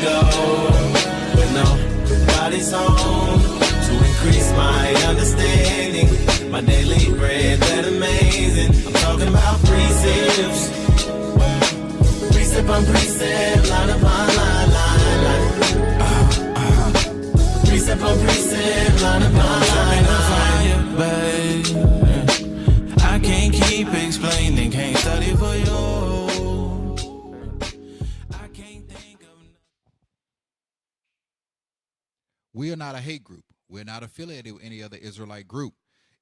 go, but nobody's home to increase my understanding. My daily bread, that amazing. I'm talking about precepts, precept on precept, line upon line, precept on precept, line upon line. I can't keep explaining, can't study for you. I can't think of. We are not a hate group. We're not affiliated with any other Israelite group.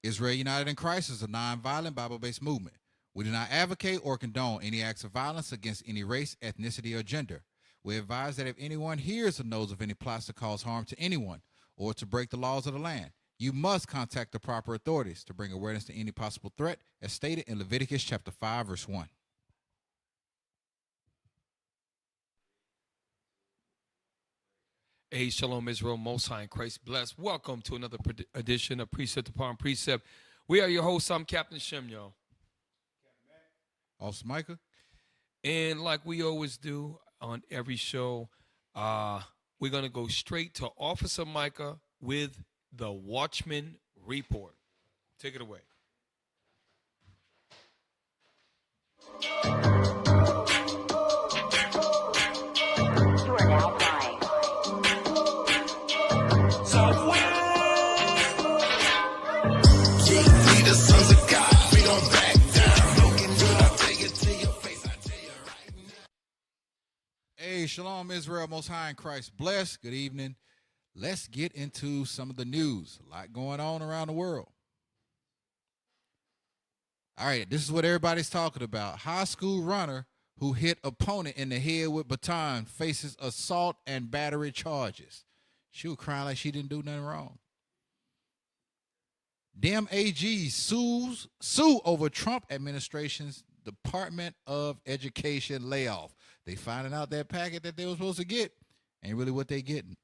Israel United in Christ is a nonviolent Bible-based movement. We do not advocate or condone any acts of violence against any race, ethnicity, or gender. We advise that if anyone hears or knows of any plots to cause harm to anyone or to break the laws of the land, you must contact the proper authorities to bring awareness to any possible threat, as stated in Leviticus chapter 5, verse 1. Hey, Shalom Israel, Most High in Christ bless. Welcome to another edition of Precept Upon Precept. We are your hosts. I'm Captain Shem, y'all. Officer Micah. And like we always do on every show, we're going to go straight to Officer Micah with the Watchman Report. Take it away. Hey, Shalom Israel, Most High in Christ bless. Good evening. Let's get into some of the news. A lot going on around the world. All right, this is what everybody's talking about. High school runner who hit opponent in the head with baton faces assault and battery charges. She was crying like she didn't do nothing wrong. Dem AG sue over Trump administration's Department of Education layoff. They finding out that packet that they were supposed to get ain't really what they getting.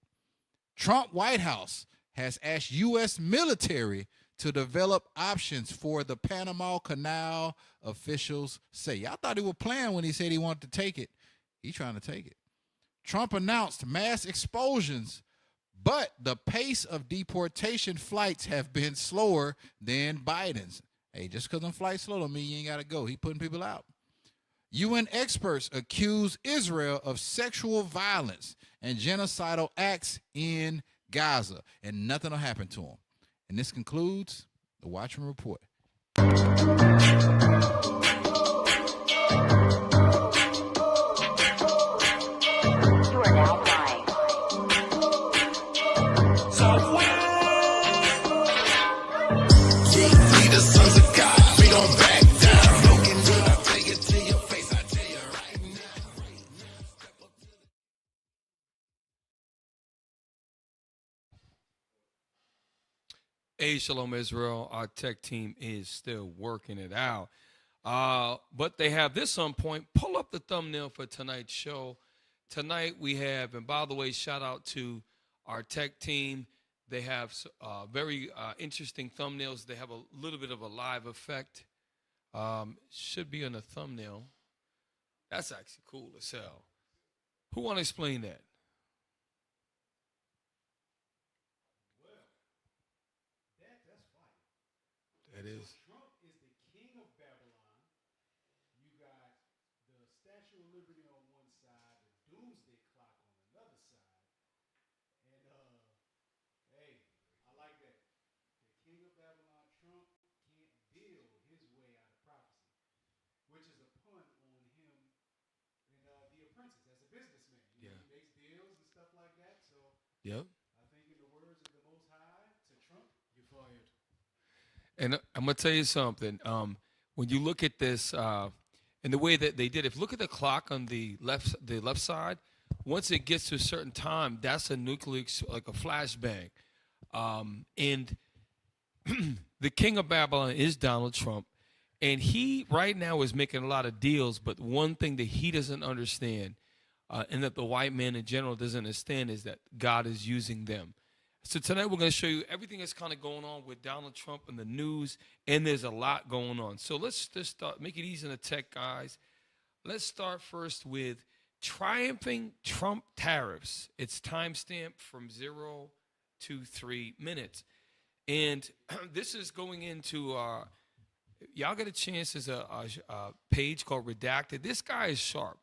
Trump White House has asked U.S. military to develop options for the Panama Canal, officials say. Y'all thought he was playing when he said he wanted to take it. He's trying to take it. Trump announced mass expulsions, but the pace of deportation flights have been slower than Biden's. Hey, just because them flights slow don't mean you ain't got to go. He putting people out. UN experts accuse Israel of sexual violence and genocidal acts in Gaza, and nothing will happen to them. And this concludes the Watchman Report. Hey, Shalom Israel. Our tech team is still working it out. But they have this on point. Pull up the thumbnail for tonight's show. Tonight we have, and by the way, shout out to our tech team. They have very interesting thumbnails. They have a little bit of a live effect. Should be on the thumbnail. That's actually cool as hell. Who want to explain that? That is. Trump is the king of Babylon. You got the Statue of Liberty on one side, the Doomsday Clock on another side. And, hey, I like that. The king of Babylon, Trump, can't deal his way out of prophecy, which is a pun on him in The Apprentice as a businessman. You know, he makes deals and stuff like that. So, yep. I think in the words of the Most High, to Trump, you're fired. And I'm going to tell you something. When you look at this and the way that they did it, if you look at the clock on the left side, once it gets to a certain time, that's a nuclear, like a flashbang. And the king of Babylon is Donald Trump. And he right now is making a lot of deals. But one thing that he doesn't understand and that the white man in general doesn't understand is that God is using them. So tonight we're going to show you everything that's kind of going on with Donald Trump and the news, and there's a lot going on. So let's just start, make it easy in the tech, guys. Let's start first with Triumphing Trump tariffs. It's timestamped from 0 to 3 minutes. And this is going into, y'all get a chance, there's a page called Redacted. This guy is sharp.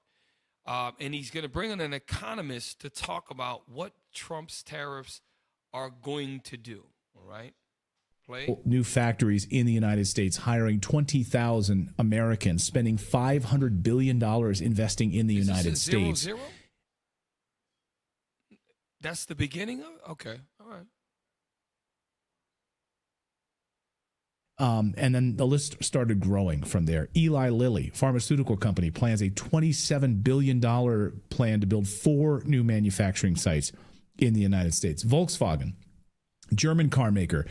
And he's going to bring in an economist to talk about what Trump's tariffs are going to do. All right? Play. New factories in the United States, hiring 20,000 Americans, spending $500 billion investing in the United States. 0, 0? That's the beginning of it? Okay. All right. And then the list started growing from there. Eli Lilly, pharmaceutical company, plans a $27 billion plan to build 4 new manufacturing sites in the United States. Volkswagen, German car maker,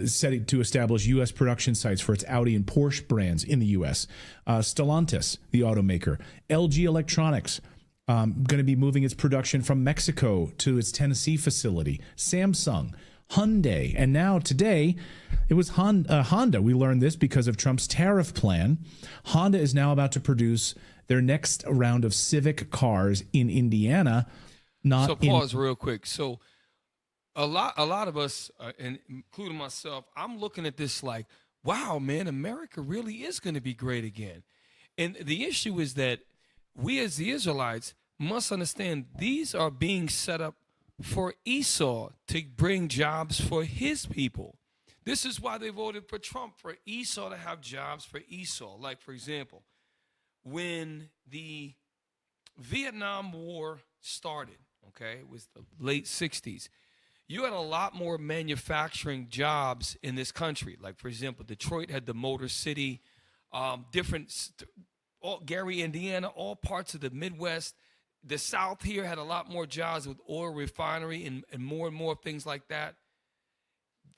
set to establish U.S. production sites for its Audi and Porsche brands in the U.S. Stellantis, the automaker. LG Electronics, going to be moving its production from Mexico to its Tennessee facility. Samsung, Hyundai, and now today it was Honda. We learned this because of Trump's tariff plan. Honda is now about to produce their next round of Civic cars in Indiana. So pause real quick. So a lot of us, and including myself, I'm looking at this like, wow, man, America really is going to be great again. And the issue is that we as the Israelites must understand these are being set up for Esau to bring jobs for his people. This is why they voted for Trump, for Esau to have jobs for Esau. Like, for example, when the Vietnam War started, okay, it was the late 60s, you had a lot more manufacturing jobs in this country. Like, for example, Detroit had the Motor City, Gary, Indiana, all parts of the Midwest. The South here had a lot more jobs with oil refinery and more things like that.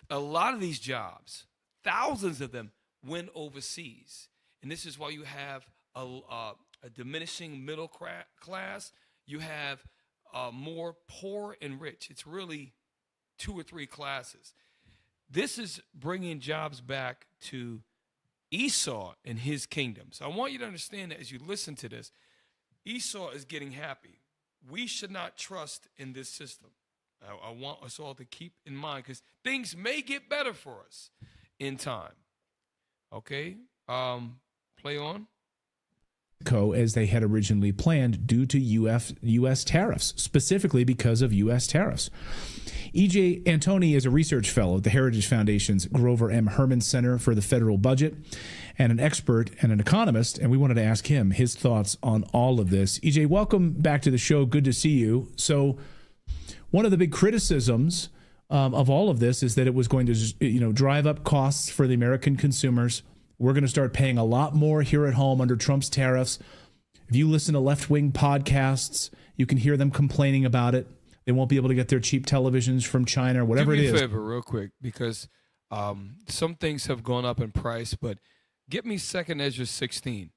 A lot of these jobs, thousands of them, went overseas. And this is why you have a diminishing middle class. You have more poor and rich. It's really 2 or 3 classes. This is bringing jobs back to Esau and his kingdom. So I want you to understand that as you listen to this, Esau is getting happy. We should not trust in this system. I want us all to keep in mind because things may get better for us in time. Okay? Play on. As they had originally planned due to U.S. tariffs, specifically because of U.S. tariffs. E.J. Antoni is a research fellow at the Heritage Foundation's Grover M. Herman Center for the Federal Budget and an expert and an economist, and we wanted to ask him his thoughts on all of this. E.J., welcome back to the show. Good to see you. So one of the big criticisms of all of this is that it was going to drive up costs for the American consumers. We're going to start paying a lot more here at home under Trump's tariffs. If you listen to left-wing podcasts, you can hear them complaining about it. They won't be able to get their cheap televisions from China or whatever it is. Do me a favor real quick because some things have gone up in price, but get me 2 Ezra 16.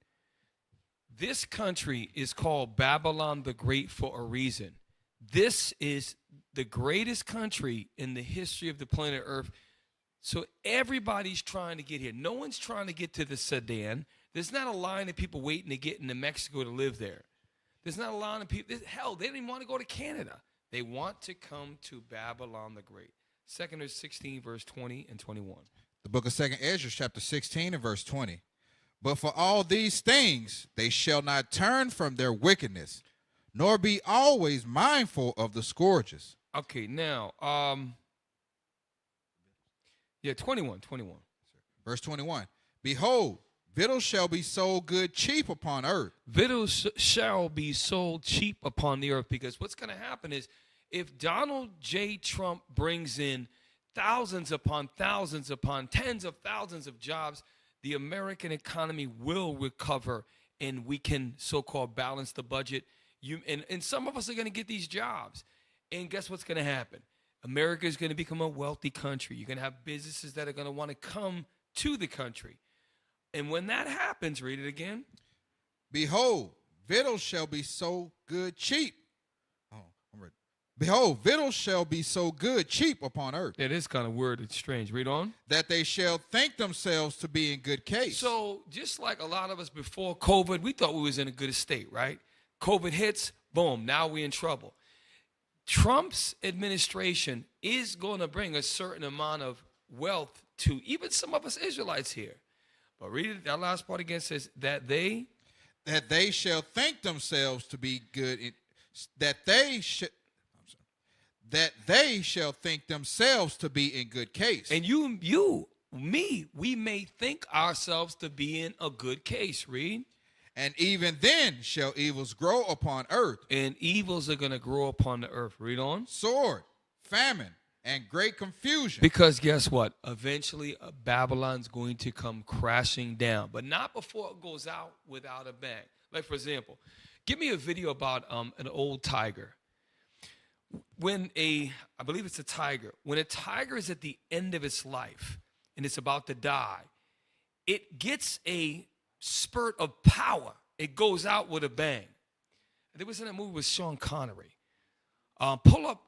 This country is called Babylon the Great for a reason. This is the greatest country in the history of the planet Earth. So everybody's trying to get here. No one's trying to get to the Sudan. There's not a line of people waiting to get into Mexico to live there. There's not a line of people. Hell, they didn't even want to go to Canada. They want to come to Babylon the Great. 2 Ezra 16, verse 20 and 21. The book of 2 Ezra, chapter 16 and verse 20. But for all these things, they shall not turn from their wickedness, nor be always mindful of the scourges. Okay, now, 21. Verse 21. Behold, victuals shall be sold good cheap upon earth. Victuals shall be sold cheap upon the earth, because what's going to happen is if Donald J. Trump brings in thousands upon tens of thousands of jobs, the American economy will recover and we can so-called balance the budget. And some of us are going to get these jobs. And guess what's going to happen? America is going to become a wealthy country. You're going to have businesses that are going to want to come to the country. And when that happens, read it again. Behold, victuals shall be so good cheap. Oh, I'm ready. Behold, victuals shall be so good cheap upon earth. It is kind of weird. It's strange. Read on. That they shall think themselves to be in good case. So just like a lot of us before COVID, we thought we was in a good state, right? COVID hits, boom, now we're in trouble. Trump's administration is going to bring a certain amount of wealth to even some of us Israelites here. But read it, that last part again says that they shall think themselves to be good, that they shall think themselves to be in good case. And we may think ourselves to be in a good case. Read. And even then shall evils grow upon earth. And evils are going to grow upon the earth. Read on. Sword, famine, and great confusion. Because guess what? Eventually, Babylon's going to come crashing down, but not before it goes out without a bang. Like, for example, give me a video about an old tiger. I believe it's a tiger. When a tiger is at the end of its life and it's about to die, it gets a spurt of power. It goes out with a bang. There was in a movie with Sean Connery. Pull up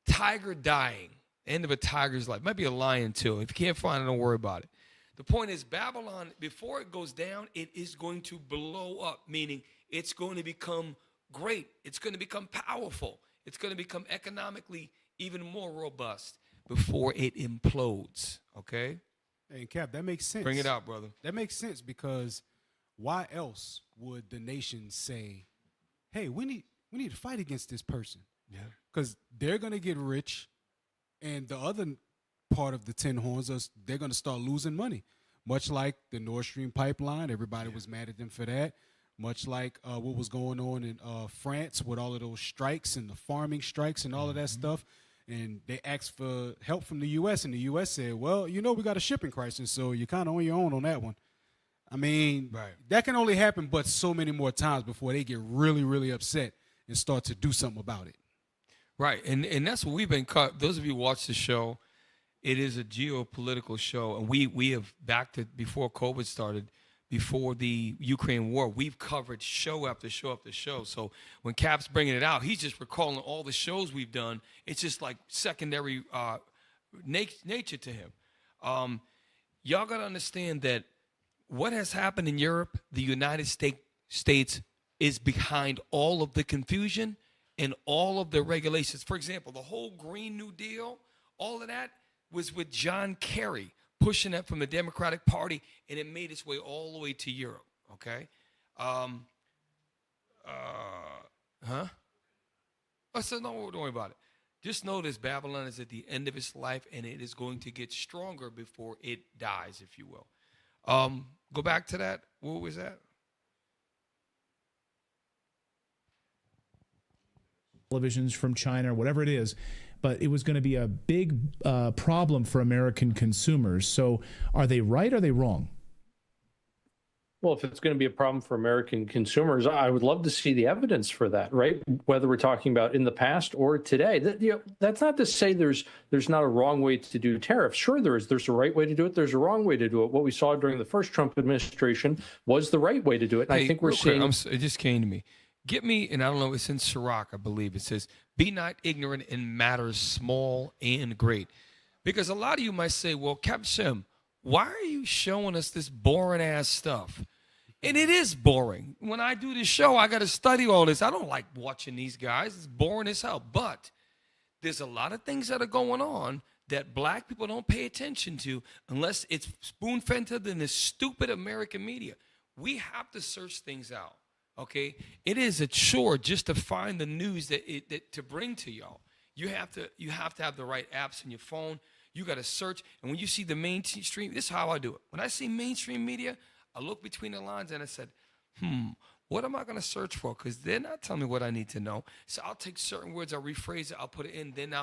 tiger dying, end of a tiger's life. Might be a lion too. If you can't find it, don't worry about it. The point is, Babylon, before it goes down, it is going to blow up, meaning it's going to become great. It's going to become powerful. It's going to become economically even more robust before it implodes, okay? Hey, Cap, that makes sense. Bring it out, brother. That makes sense because why else would the nation say, hey, we need to fight against this person? Yeah. Because they're going to get rich, and the other part of the Tin Horns, they're going to start losing money. Much like the Nord Stream pipeline, everybody was mad at them for that. Much like what was going on in France with all of those strikes and the farming strikes and all of that stuff. And they asked for help from the U.S., and the U.S. said, well, we got a shipping crisis, so you're kind of on your own on that one. I mean, that can only happen but so many more times before they get really, really upset and start to do something about it. Right, and that's what we've been cut. Those of you who watch the show, it is a geopolitical show, and we have back to before COVID started, before the Ukraine war, we've covered show after show after show. So when Cap's bringing it out, he's just recalling all the shows we've done. It's just like secondary nature to him. Y'all got to understand that what has happened in Europe, the United States is behind all of the confusion and all of the regulations. For example, the whole Green New Deal, all of that was with John Kerry pushing that from the Democratic Party, and it made its way all the way to Europe, okay? So don't worry about it. Just notice Babylon is at the end of its life, and it is going to get stronger before it dies, if you will. Go back to that. What was that? Televisions from China or whatever it is, but it was going to be a big problem for American consumers. So are they right or are they wrong? Well, if it's going to be a problem for American consumers, I would love to see the evidence for that, right? Whether we're talking about in the past or today. That's not to say there's not a wrong way to do tariffs. Sure, there is. There's a right way to do it. There's a wrong way to do it. What we saw during the first Trump administration was the right way to do it. And I think we're seeing. It just came to me. Get me, and I don't know, it's in Sirach, I believe. It says, be not ignorant in matters small and great. Because a lot of you might say, well, Captain Shem, why are you showing us this boring ass stuff? And it is boring. When I do this show, I got to study all this. I don't like watching these guys. It's boring as hell. But there's a lot of things that are going on that black people don't pay attention to unless it's spoon-fed in the stupid American media. We have to search things out. Okay, it is a chore just to find the news that to bring to y'all. You have to have the right apps on your phone. You got to search, and when you see the mainstream, this is how I do it. When I see mainstream media, I look between the lines and I said, what am I going to search for? Because they're not telling me what I need to know. So I'll take certain words, I'll rephrase it, I'll put it in. Then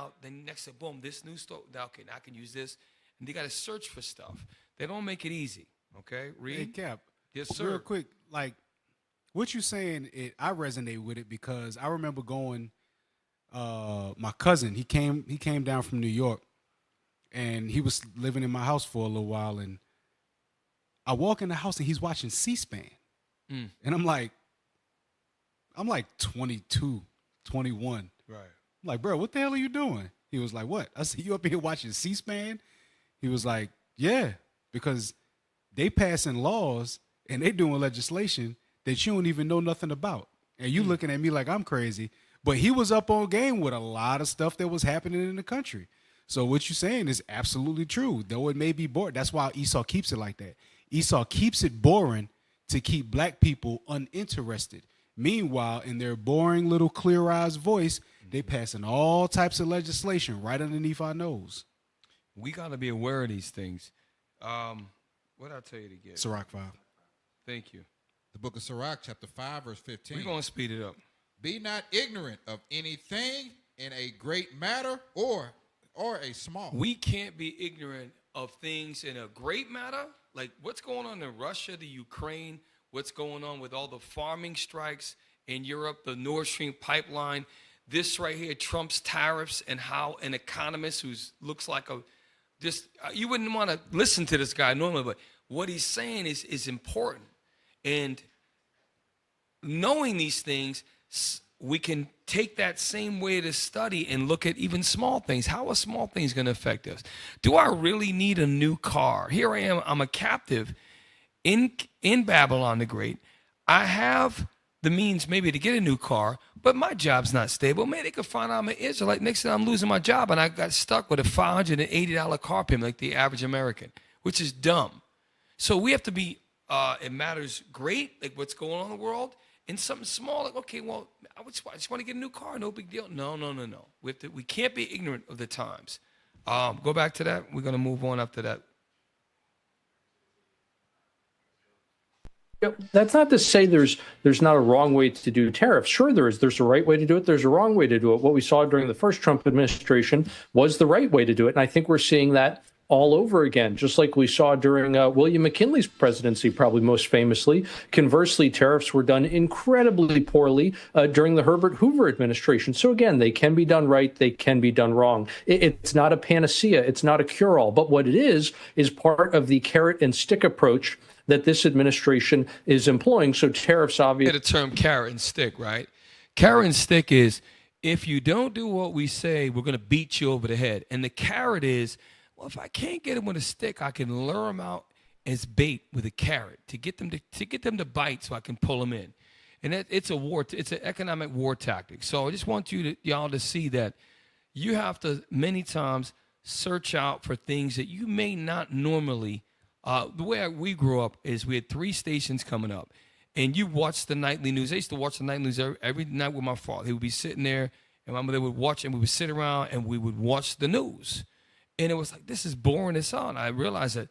next thing, boom, this new story. Okay, now I can use this. And they got to search for stuff. They don't make it easy. Okay, read. Hey, Cap. Yes, sir. Real quick, like. What you saying, I resonate with it because I remember going, my cousin, he came down from New York, and he was living in my house for a little while, and I walk in the house and he's watching C-SPAN. And I'm like 22, 21. Right. I'm like, bro, what the hell are you doing? He was like, what? I said, you up here watching C-SPAN? He was like, yeah, because they passing laws and they doing legislation that you don't even know nothing about. and you looking at me like I'm crazy. But he was up on game with a lot of stuff that was happening in the country. So what you're saying is absolutely true, though it may be boring. That's why Esau keeps it like that. Esau keeps it boring to keep black people uninterested. Meanwhile, in their boring little clear-eyes voice, they passing all types of legislation right underneath our nose. We got to be aware of these things. What did I tell you to get? Sirach 5. Thank you. The book of Sirach, chapter 5, verse 15. We're going to speed it up. Be not ignorant of anything in a great matter or a small. We can't be ignorant of things in a great matter, like what's going on in Russia, the Ukraine, what's going on with all the farming strikes in Europe, the Nord Stream pipeline, this right here, Trump's tariffs, and how an economist who looks like you wouldn't want to listen to this guy normally, but what he's saying is important. And knowing these things, we can take that same way to study and look at even small things. How are small things going to affect us? Do I really need a new car? Here I am. I'm a captive in Babylon the Great. I have the means maybe to get a new car, but my job's not stable. Maybe they could find out I'm an Israelite. Next thing I'm losing my job, and I got stuck with a $580 car payment like the average American, which is dumb. So we have to be, it matters great, like what's going on in the world, and something small, like, okay, well, I just want to get a new car, no big deal. No. We can't be ignorant of the times. Go back to that. We're going to move on after that. That's not to say there's not a wrong way to do tariffs. Sure, there is. There's a right way to do it. There's a wrong way to do it. What we saw during the first Trump administration was the right way to do it. And I think we're seeing that all over again, just like we saw during William McKinley's presidency, probably most famously. Conversely, tariffs were done incredibly poorly during the Herbert Hoover administration. So again, they can be done right, they can be done wrong. It's not a panacea, it's not a cure-all, but what it is part of the carrot and stick approach that this administration is employing. So tariffs obviously... The term carrot and stick, right? Carrot and stick is, if you don't do what we say, we're going to beat you over the head. And the carrot is, well, if I can't get them with a stick, I can lure them out as bait with a carrot to get them to bite, so I can pull them in. And it's an economic war tactic. So I just want y'all to see that you have to many times search out for things that you may not normally. The way we grew up is we had 3 stations coming up, and you watch the nightly news. I used to watch the nightly news every night with my father. He would be sitting there, and my mother would watch, and we would sit around and we would watch the news. And it was like, this is boring as hell. And I realized that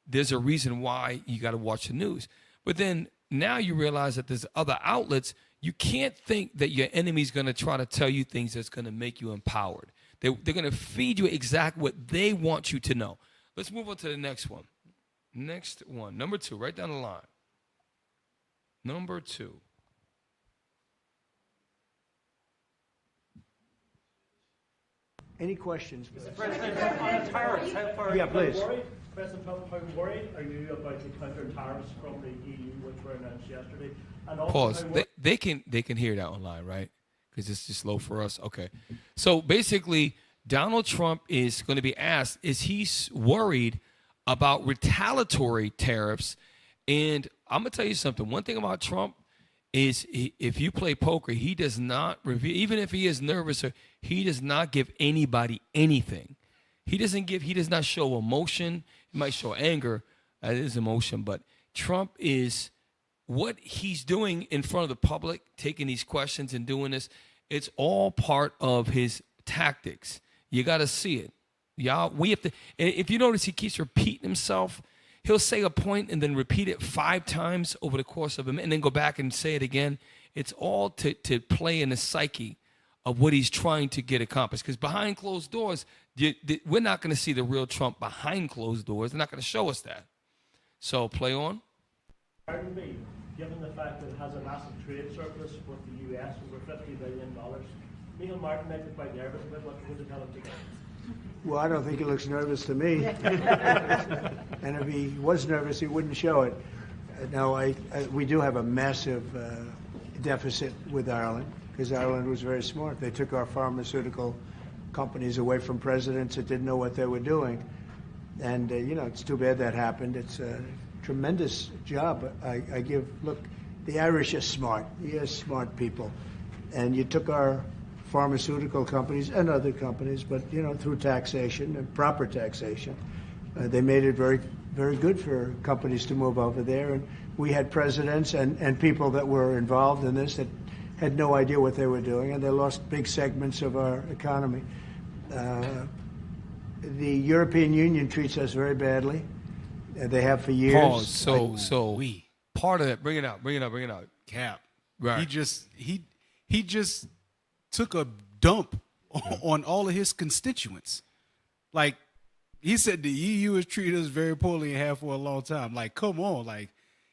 there's a reason why you got to watch the news. But then now you realize that there's other outlets. You can't think that your enemy's going to try to tell you things that's going to make you empowered. They're going to feed you exactly what they want you to know. Let's move on to the next one. Next one, number 2, right down the line. Number 2. Any questions? Mr. President, on tariffs, how far Yeah, please. President Trump, how worried are you about the counter tariffs from the EU, which were announced yesterday? And also, Pause. They can hear that online, right? Because it's just low for us. Okay. So basically, Donald Trump is going to be asked, is he worried about retaliatory tariffs? And I'm going to tell you something. One thing about Trump is if you play poker, he does not reveal, even if he is nervous, he does not give anybody anything. He does not show emotion. He might show anger. That is emotion. But Trump is, what he's doing in front of the public, taking these questions and doing this, it's all part of his tactics. You got to see it. Y'all, we have to, if you notice, he keeps repeating himself. He'll say a point and then repeat it 5 times over the course of a minute and then go back and say it again. It's all to play in the psyche of what he's trying to get accomplished. Because behind closed doors, we're not going to see the real Trump behind closed doors. They're not going to show us that. So play on. Pardon me, given the fact that it has a massive trade surplus with the US, over $50 billion, Neil Martin might be quite nervous about what would tell him to get. Well, I don't think he looks nervous to me. And if he was nervous, he wouldn't show it. No, we do have a massive deficit with Ireland, because Ireland was very smart. They took our pharmaceutical companies away from presidents that didn't know what they were doing. And, it's too bad that happened. It's a tremendous job. Look, The Irish are smart. You're smart people. And you took our pharmaceutical companies and other companies, but, you know, through taxation and proper taxation, they made it very, very good for companies to move over there. And we had presidents and people that were involved in this that had no idea what they were doing, and they lost big segments of our economy. The European Union treats us very badly. They have for years. Pause. So part of that, bring it out. Cap. Right. He just took a dump on all of his constituents. Like, he said the EU has treated us very poorly and have for a long time. Like, come on. Like,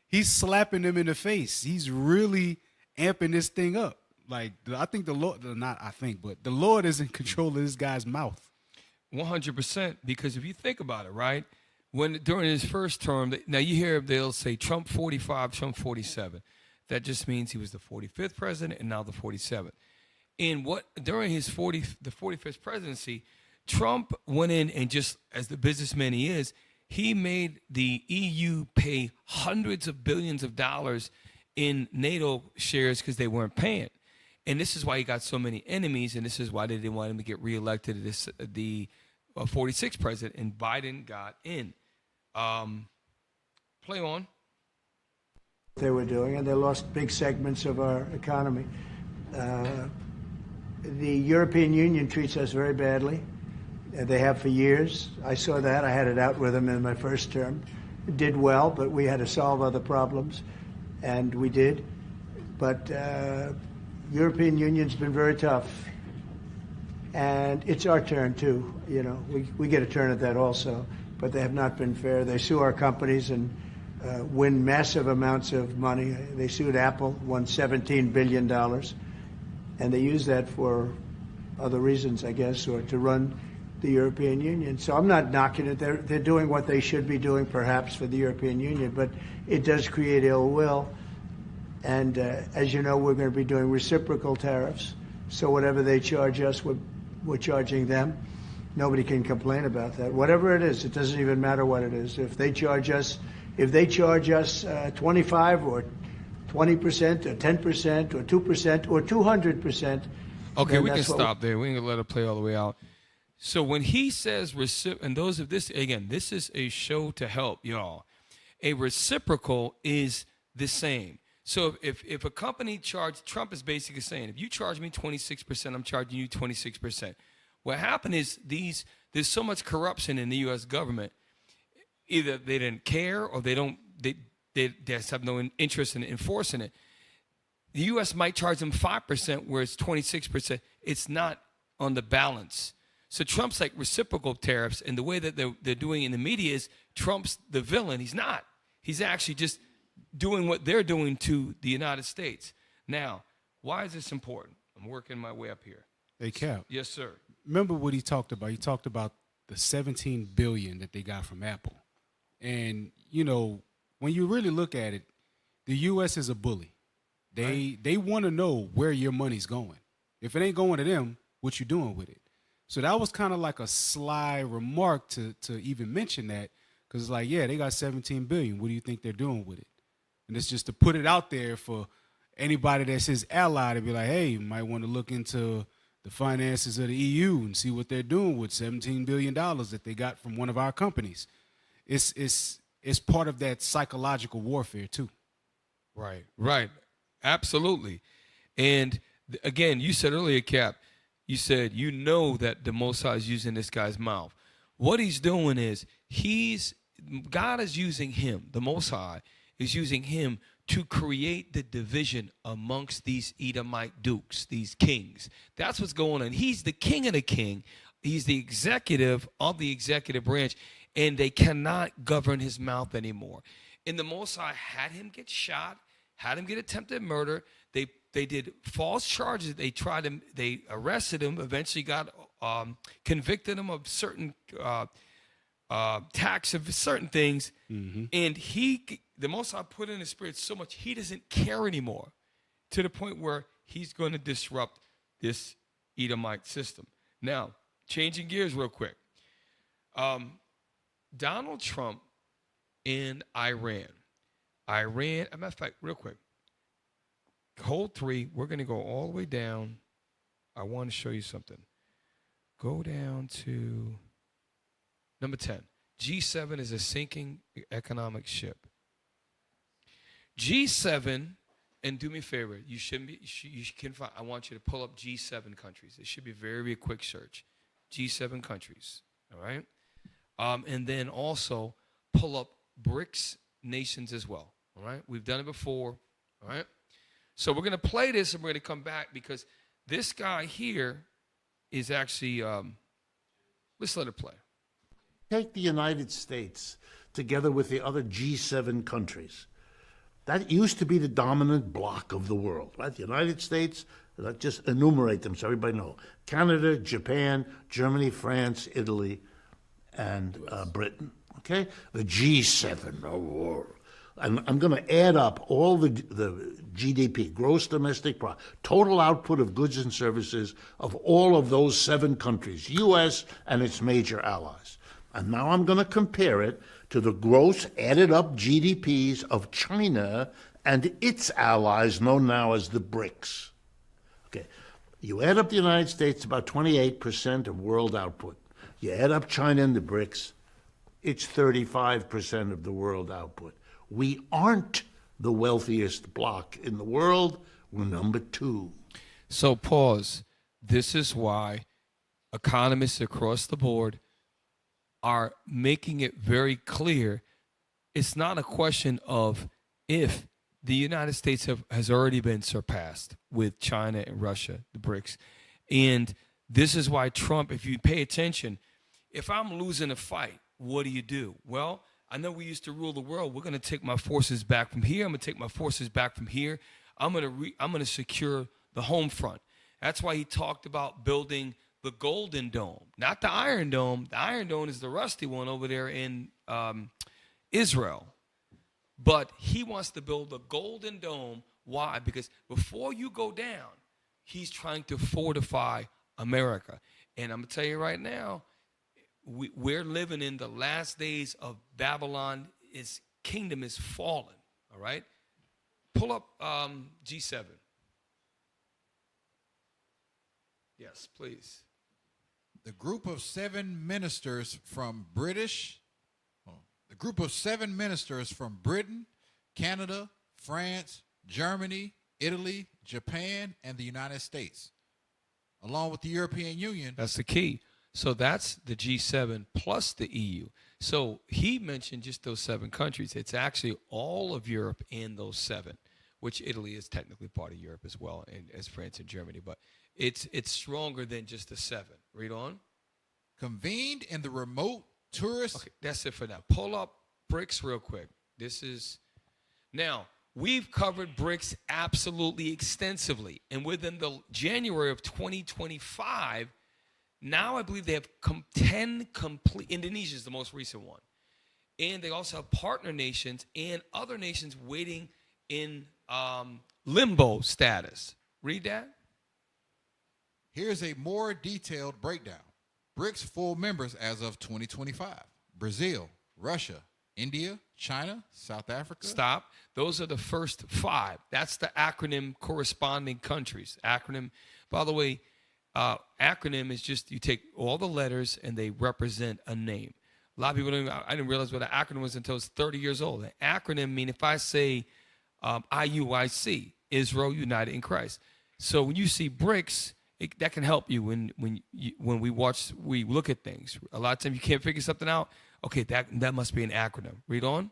he's slapping them in the face. He's really amping this thing up. Like, I think the Lord, not I think, but the Lord is in control of this guy's mouth. 100%. Because if you think about it, right, when during his first term, now you hear they'll say Trump 45, Trump 47. That just means he was the 45th president and now the 47th. And what during his the 45th presidency, Trump went in and, just as the businessman he is, he made the EU pay hundreds of billions of dollars in NATO shares because they weren't paying. And this is why he got so many enemies, and this is why they didn't want him to get reelected as the 46th president, and Biden got in. Play on. They were doing, and they lost big segments of our economy. The European Union treats us very badly. They have for years. I saw that. I had it out with them in my first term. It did well, but we had to solve other problems, and we did. But European Union's been very tough, and it's our turn too. You know, we get a turn at that also, but they have not been fair. They sue our companies and win massive amounts of money. They sued Apple, won $17 billion, and they use that for other reasons, I guess, or to run the European Union. So I'm not knocking it. They're doing what they should be doing, perhaps, for the European Union, but it does create ill will. And as you know, we're going to be doing reciprocal tariffs. So whatever they charge us, we're charging them. Nobody can complain about that. Whatever it is, it doesn't even matter what it is. If they charge us 25 or 20% or 10% or 2% or 200%. Okay, we can stop there. We ain't gonna let it play all the way out. So when he says and those of this, again, this is a show to help y'all. A reciprocal is the same. So if a company Trump is basically saying, if you charge me 26%, I'm charging you 26%. What happened is there's so much corruption in the U.S. government. Either they didn't care or they just have no interest in enforcing it. The U.S. might charge them 5%, where it's 26%. It's not on the balance. So Trump's like reciprocal tariffs, and the way that they're doing in the media is Trump's the villain. He's not. He's actually just doing what they're doing to the United States. Now, why is this important? I'm working my way up here. Hey, Cap. Yes, sir. Remember what he talked about? He talked about the $17 billion that they got from Apple. And, you know, when you really look at it, the U.S. is a bully. They want to know where your money's going. If it ain't going to them, what you doing with it? So that was kind of like a sly remark to even mention that, because it's like, yeah, they got $17 billion. What do you think they're doing with it? And it's just to put it out there for anybody that's his ally to be like, hey, you might want to look into the finances of the EU and see what they're doing with $17 billion that they got from one of our companies. It's part of that psychological warfare too. Right. Absolutely. And again, you said earlier, Cap, you said you know that the Most High is using this guy's mouth. What he's doing is God is using him, the Most High is using him to create the division amongst these Edomite dukes, these kings. That's what's going on. He's the king of the king. He's the executive of the executive branch, and they cannot govern his mouth anymore. And the Most High had him get shot, had him get attempted murder. They did false charges. They arrested him, eventually got convicted him of certain tax of certain things. Mm-hmm. And the Most High put in his spirit so much, he doesn't care anymore, to the point where he's going to disrupt this Edomite system. Now, changing gears real quick. Donald Trump in Iran. As a matter of fact, real quick. hold 3. We're going to go all the way down. I want to show you something. Go down to number 10. G7 is a sinking economic ship. G7, and do me a favor, you can find, I want you to pull up G7 countries. It should be very, very quick search. G7 countries, all right? And then also pull up BRICS nations as well, all right? We've done it before, all right? So we're going to play this and we're going to come back because this guy here is actually, let's let it play. Take the United States together with the other G7 countries. That used to be the dominant bloc of the world, right? The United States, let's just enumerate them so everybody knows. Canada, Japan, Germany, France, Italy, and Britain, okay? The G7, and I'm going to add up all the GDP, gross domestic product, total output of goods and services of all of those 7 countries, U.S. and its major allies. And now I'm going to compare it to the gross added up GDPs of China and its allies, known now as the BRICS. Okay, you add up the United States, about 28% of world output. You add up China and the BRICS, it's 35% of the world output. We aren't the wealthiest bloc in the world. We're number 2. So pause. This is why economists across the board are making it very clear it's not a question of if. The United States has already been surpassed with China and Russia, the BRICS. And this is why Trump, if you pay attention, if I'm losing a fight, what do? Well, I know we used to rule the world. We're going to take my forces back from here. I'm going to take my forces back from here. I'm going to secure the home front. That's why he talked about building the Golden Dome, not the Iron Dome. The Iron Dome is the rusty one over there in Israel. But he wants to build the Golden Dome. Why? Because before you go down, he's trying to fortify America. And I'm going to tell you right now, we're living in the last days of Babylon. Its kingdom is fallen, all right? Pull up G7. Yes, please. The group of 7 ministers from Britain, Canada, France, Germany, Italy, Japan, and the United States, along with the European Union. That's the key. So that's the G7 plus the EU. So he mentioned just those 7 countries. It's actually all of Europe and those 7, which Italy is technically part of Europe as well, and as France and Germany. But it's stronger than just the 7. Read on. Convened in the remote tourist. Okay, that's it for now. Pull up BRICS real quick. Now, we've covered BRICS absolutely extensively. And within the January of 2025, now I believe they have 10 complete. Indonesia is the most recent one. And they also have partner nations and other nations waiting in limbo status. Read that. Here's a more detailed breakdown. BRICS full members as of 2025. Brazil, Russia, India, China, South Africa. Stop. Those are the first 5. That's the acronym corresponding countries. Acronym, by the way, acronym is just you take all the letters and they represent a name. A lot of people I didn't realize what an acronym was until I was 30 years old. An acronym means if I say IUIC, Israel United in Christ. So when you see BRICS, that can help you when we look at things. A lot of times you can't figure something out. Okay, that must be an acronym. Read on.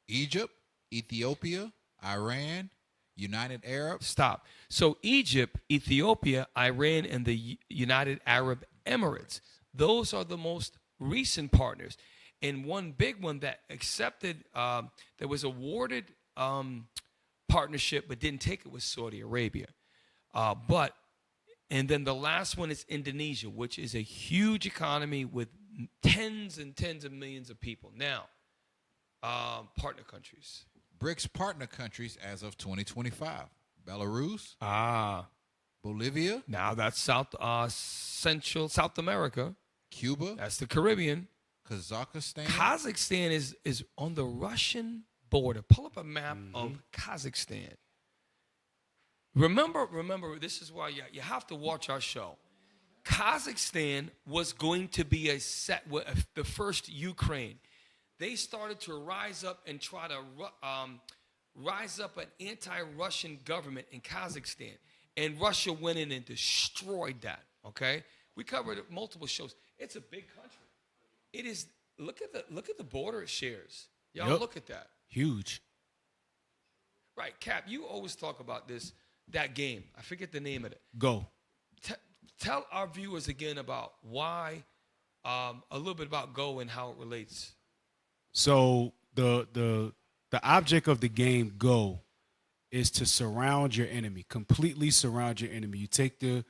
Egypt, Ethiopia, Iran, United Arab. Stop. So Egypt, Ethiopia, Iran, and the United Arab Emirates. Those are the most recent partners. And one big one that accepted, that was awarded partnership but didn't take it was Saudi Arabia. And then the last one is Indonesia, which is a huge economy with tens and tens of millions of people. Now, partner countries. BRICS partner countries as of 2025. Belarus. Bolivia. Now that's Central South America. Cuba. That's the Caribbean. Kazakhstan. Kazakhstan is on the Russian border. Pull up a map of Kazakhstan. Remember, this is why you have to watch our show. Kazakhstan was going to be the first Ukraine. They started to rise up and try to rise up an anti-Russian government in Kazakhstan. And Russia went in and destroyed that, okay? We covered it multiple shows. It's a big country. It is, look at the border it shares. Y'all look at that. Huge. Right, Cap, you always talk about that game. I forget the name of it. Go. Tell our viewers again about why, a little bit about Go and how it relates. So the object of the game Go is to surround your enemy, completely surround your enemy. You take the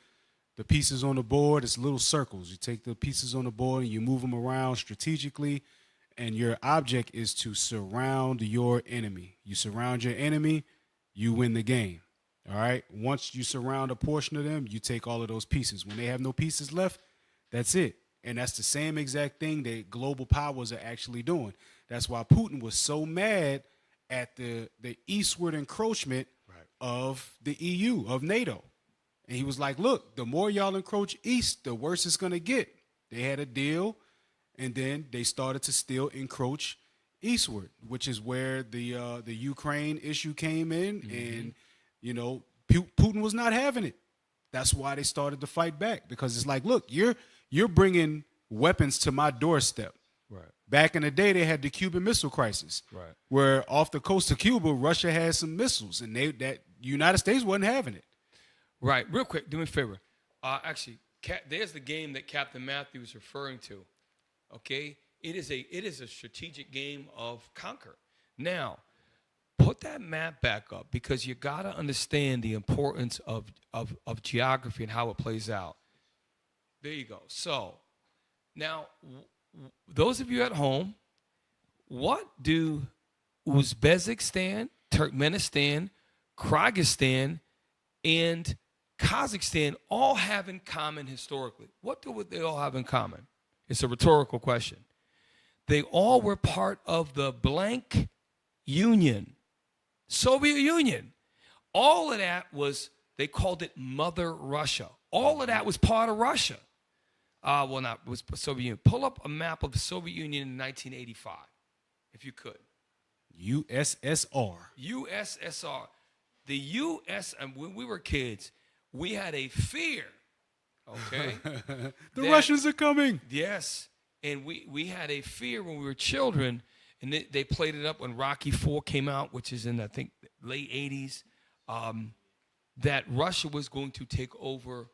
pieces on the board, it's little circles. You take the pieces on the board and you move them around strategically, and your object is to surround your enemy. You surround your enemy, you win the game. All right? Once you surround a portion of them, you take all of those pieces. When they have no pieces left, that's it. And that's the same exact thing that global powers are actually doing. That's why Putin was so mad at the eastward encroachment of the EU, of NATO. And he was like, look, the more y'all encroach east, the worse it's going to get. They had a deal, and then they started to still encroach eastward, which is where the Ukraine issue came in. Mm-hmm. And, you know, Putin was not having it. That's why they started to fight back, because it's like, look, you're bringing weapons to my doorstep. Right. Back in the day, they had the Cuban Missile Crisis, right, where off the coast of Cuba, Russia had some missiles, and that United States wasn't having it. Right. Real quick, do me a favor. Actually, there's the game that Captain Matthew was referring to. Okay, it is a strategic game of conquer. Now, put that map back up, because you got to understand the importance of geography and how it plays out. There you go. So, now, those of you at home, what do Uzbekistan, Turkmenistan, Kyrgyzstan, and Kazakhstan all have in common historically? What do they all have in common? It's a rhetorical question. They all were part of the blank Union, Soviet Union. All of that was, they called it Mother Russia. All of that was part of Russia. It was Soviet Union. Pull up a map of the Soviet Union in 1985, if you could. USSR. USSR. The U.S., and when we were kids, we had a fear, okay? The Russians are coming. Yes. And we had a fear when we were children, and they played it up when Rocky IV came out, which is in, I think, late 80s, that Russia was going to take over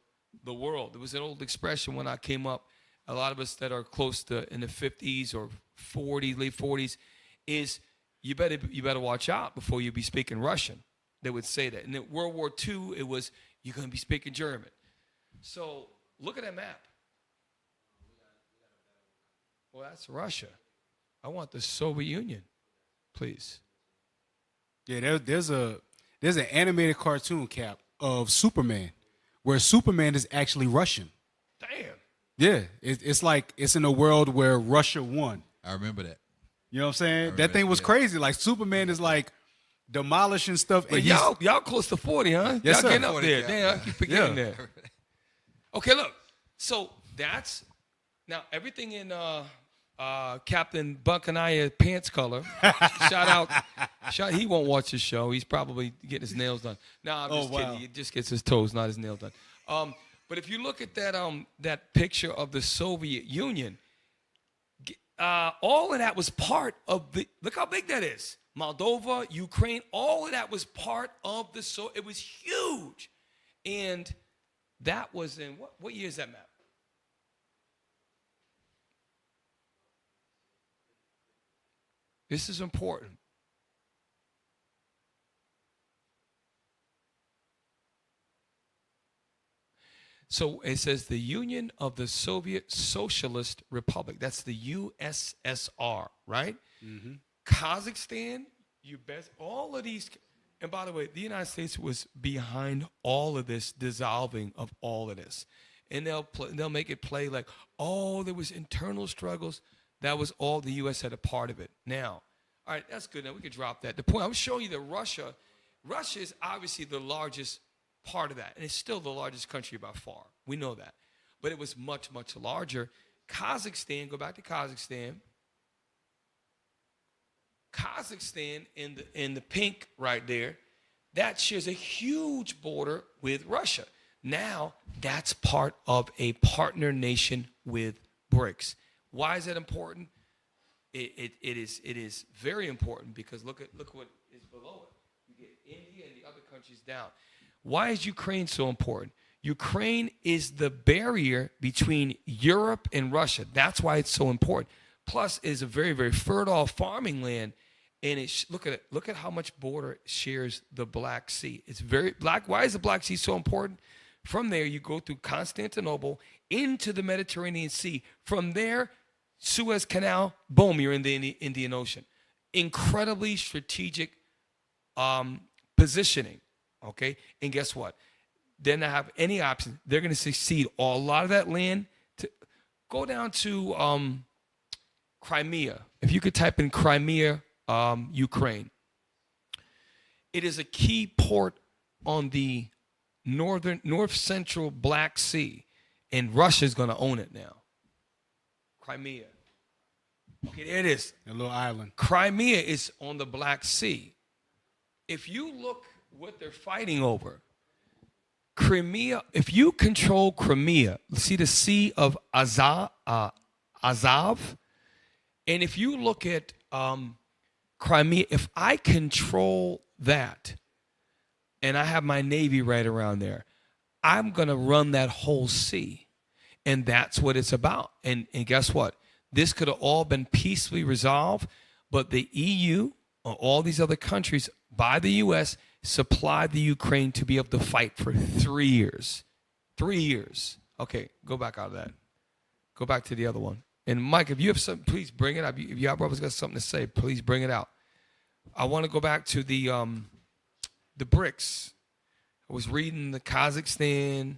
the world. There was an old expression when I came up, a lot of us that are close to in the 50s or 40s, late 40s, is you better watch out before you be speaking Russian. They would say that. And in World War II, it was, you're going to be speaking German. So look at that map. Well, that's Russia. I want the Soviet Union, please. Yeah, there's an animated cartoon, Cap, of Superman, where Superman is actually Russian. Damn. Yeah, it's like it's in a world where Russia won. I remember that. You know what I'm saying? That thing was crazy. Like, Superman is like demolishing stuff. But y'all close to 40, huh? Yes, y'all sir. getting up 40, there. Damn, I keep forgetting that. Okay, look. So that's, now everything in Captain Buckanaya pants color. Shout out. He won't watch his show. He's probably getting his nails done. No, I'm just kidding. He just gets his toes, not his nails done. But if you look at that picture of the Soviet Union, all of that was part of the, look how big that is. Moldova, Ukraine, all of that was part of the, so it was huge. And that was in, what year is that map? This is important. So it says the Union of the Soviet Socialist Republic. That's the USSR, right? Mm-hmm. Kazakhstan, all of these. And by the way, the United States was behind all of this dissolving of all of this. And they'll make it play like, oh, there was internal struggles. That was all, the U.S. had a part of it. Now, all right, that's good. Now we can drop that. The point, I'm showing you that Russia is obviously the largest part of that. And it's still the largest country by far. We know that. But it was much, much larger. Kazakhstan, go back to Kazakhstan. Kazakhstan in the pink right there, that shares a huge border with Russia. Now, that's part of a partner nation with BRICS. Why is that important? It is very important because look what is below it. You get India and the other countries down. Why is Ukraine so important? Ukraine is the barrier between Europe and Russia. That's why it's so important. Plus, it's a very, very fertile farming land. And look at how much border it shares the Black Sea. It's very black. Why is the Black Sea so important? From there, you go through Constantinople into the Mediterranean Sea. From there, Suez Canal, boom, you're in the Indian Ocean. Incredibly strategic positioning, okay? And guess what? They don't have any option. They're going to succeed. A lot of that land, go down to Crimea. If you could type in Crimea, Ukraine. It is a key port on the north central Black Sea, and Russia's going to own it now. Crimea. Okay, there it is. A little island. Crimea is on the Black Sea. If you look what they're fighting over, Crimea, if you control Crimea, see the Sea of Azov, and if you look at Crimea, if I control that and I have my Navy right around there, I'm going to run that whole sea. And that's what it's about. And guess what? This could have all been peacefully resolved, but the EU or all these other countries by the U.S. supplied the Ukraine to be able to fight for 3 years. 3 years. Okay, go back out of that. Go back to the other one. And Mike, if you have something, please bring it up. If y'all brothers got something to say, please bring it out. I want to go back to the BRICS. I was reading the Kazakhstan.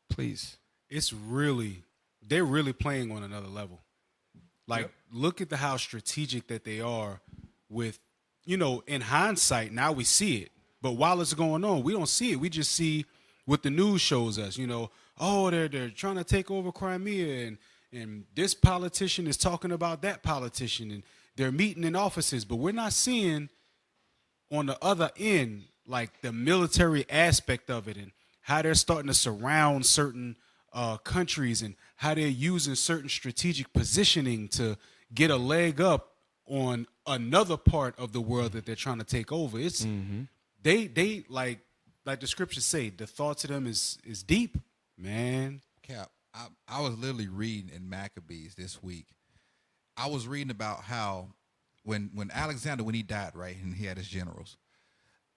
Please. They're really playing on another level. Like, look at how strategic that they are with, in hindsight, now we see it. But while it's going on, we don't see it. We just see what the news shows us, they're trying to take over Crimea and this politician is talking about that politician and they're meeting in offices, but we're not seeing on the other end, like the military aspect of it and how they're starting to surround certain countries and how they're using certain strategic positioning to get a leg up on another part of the world that they're trying to take over. It's they like the scriptures say, the thoughts of them is deep, man. Cap, I was literally reading in Maccabees this week. I was reading about how when Alexander, when he died, right, and he had his generals,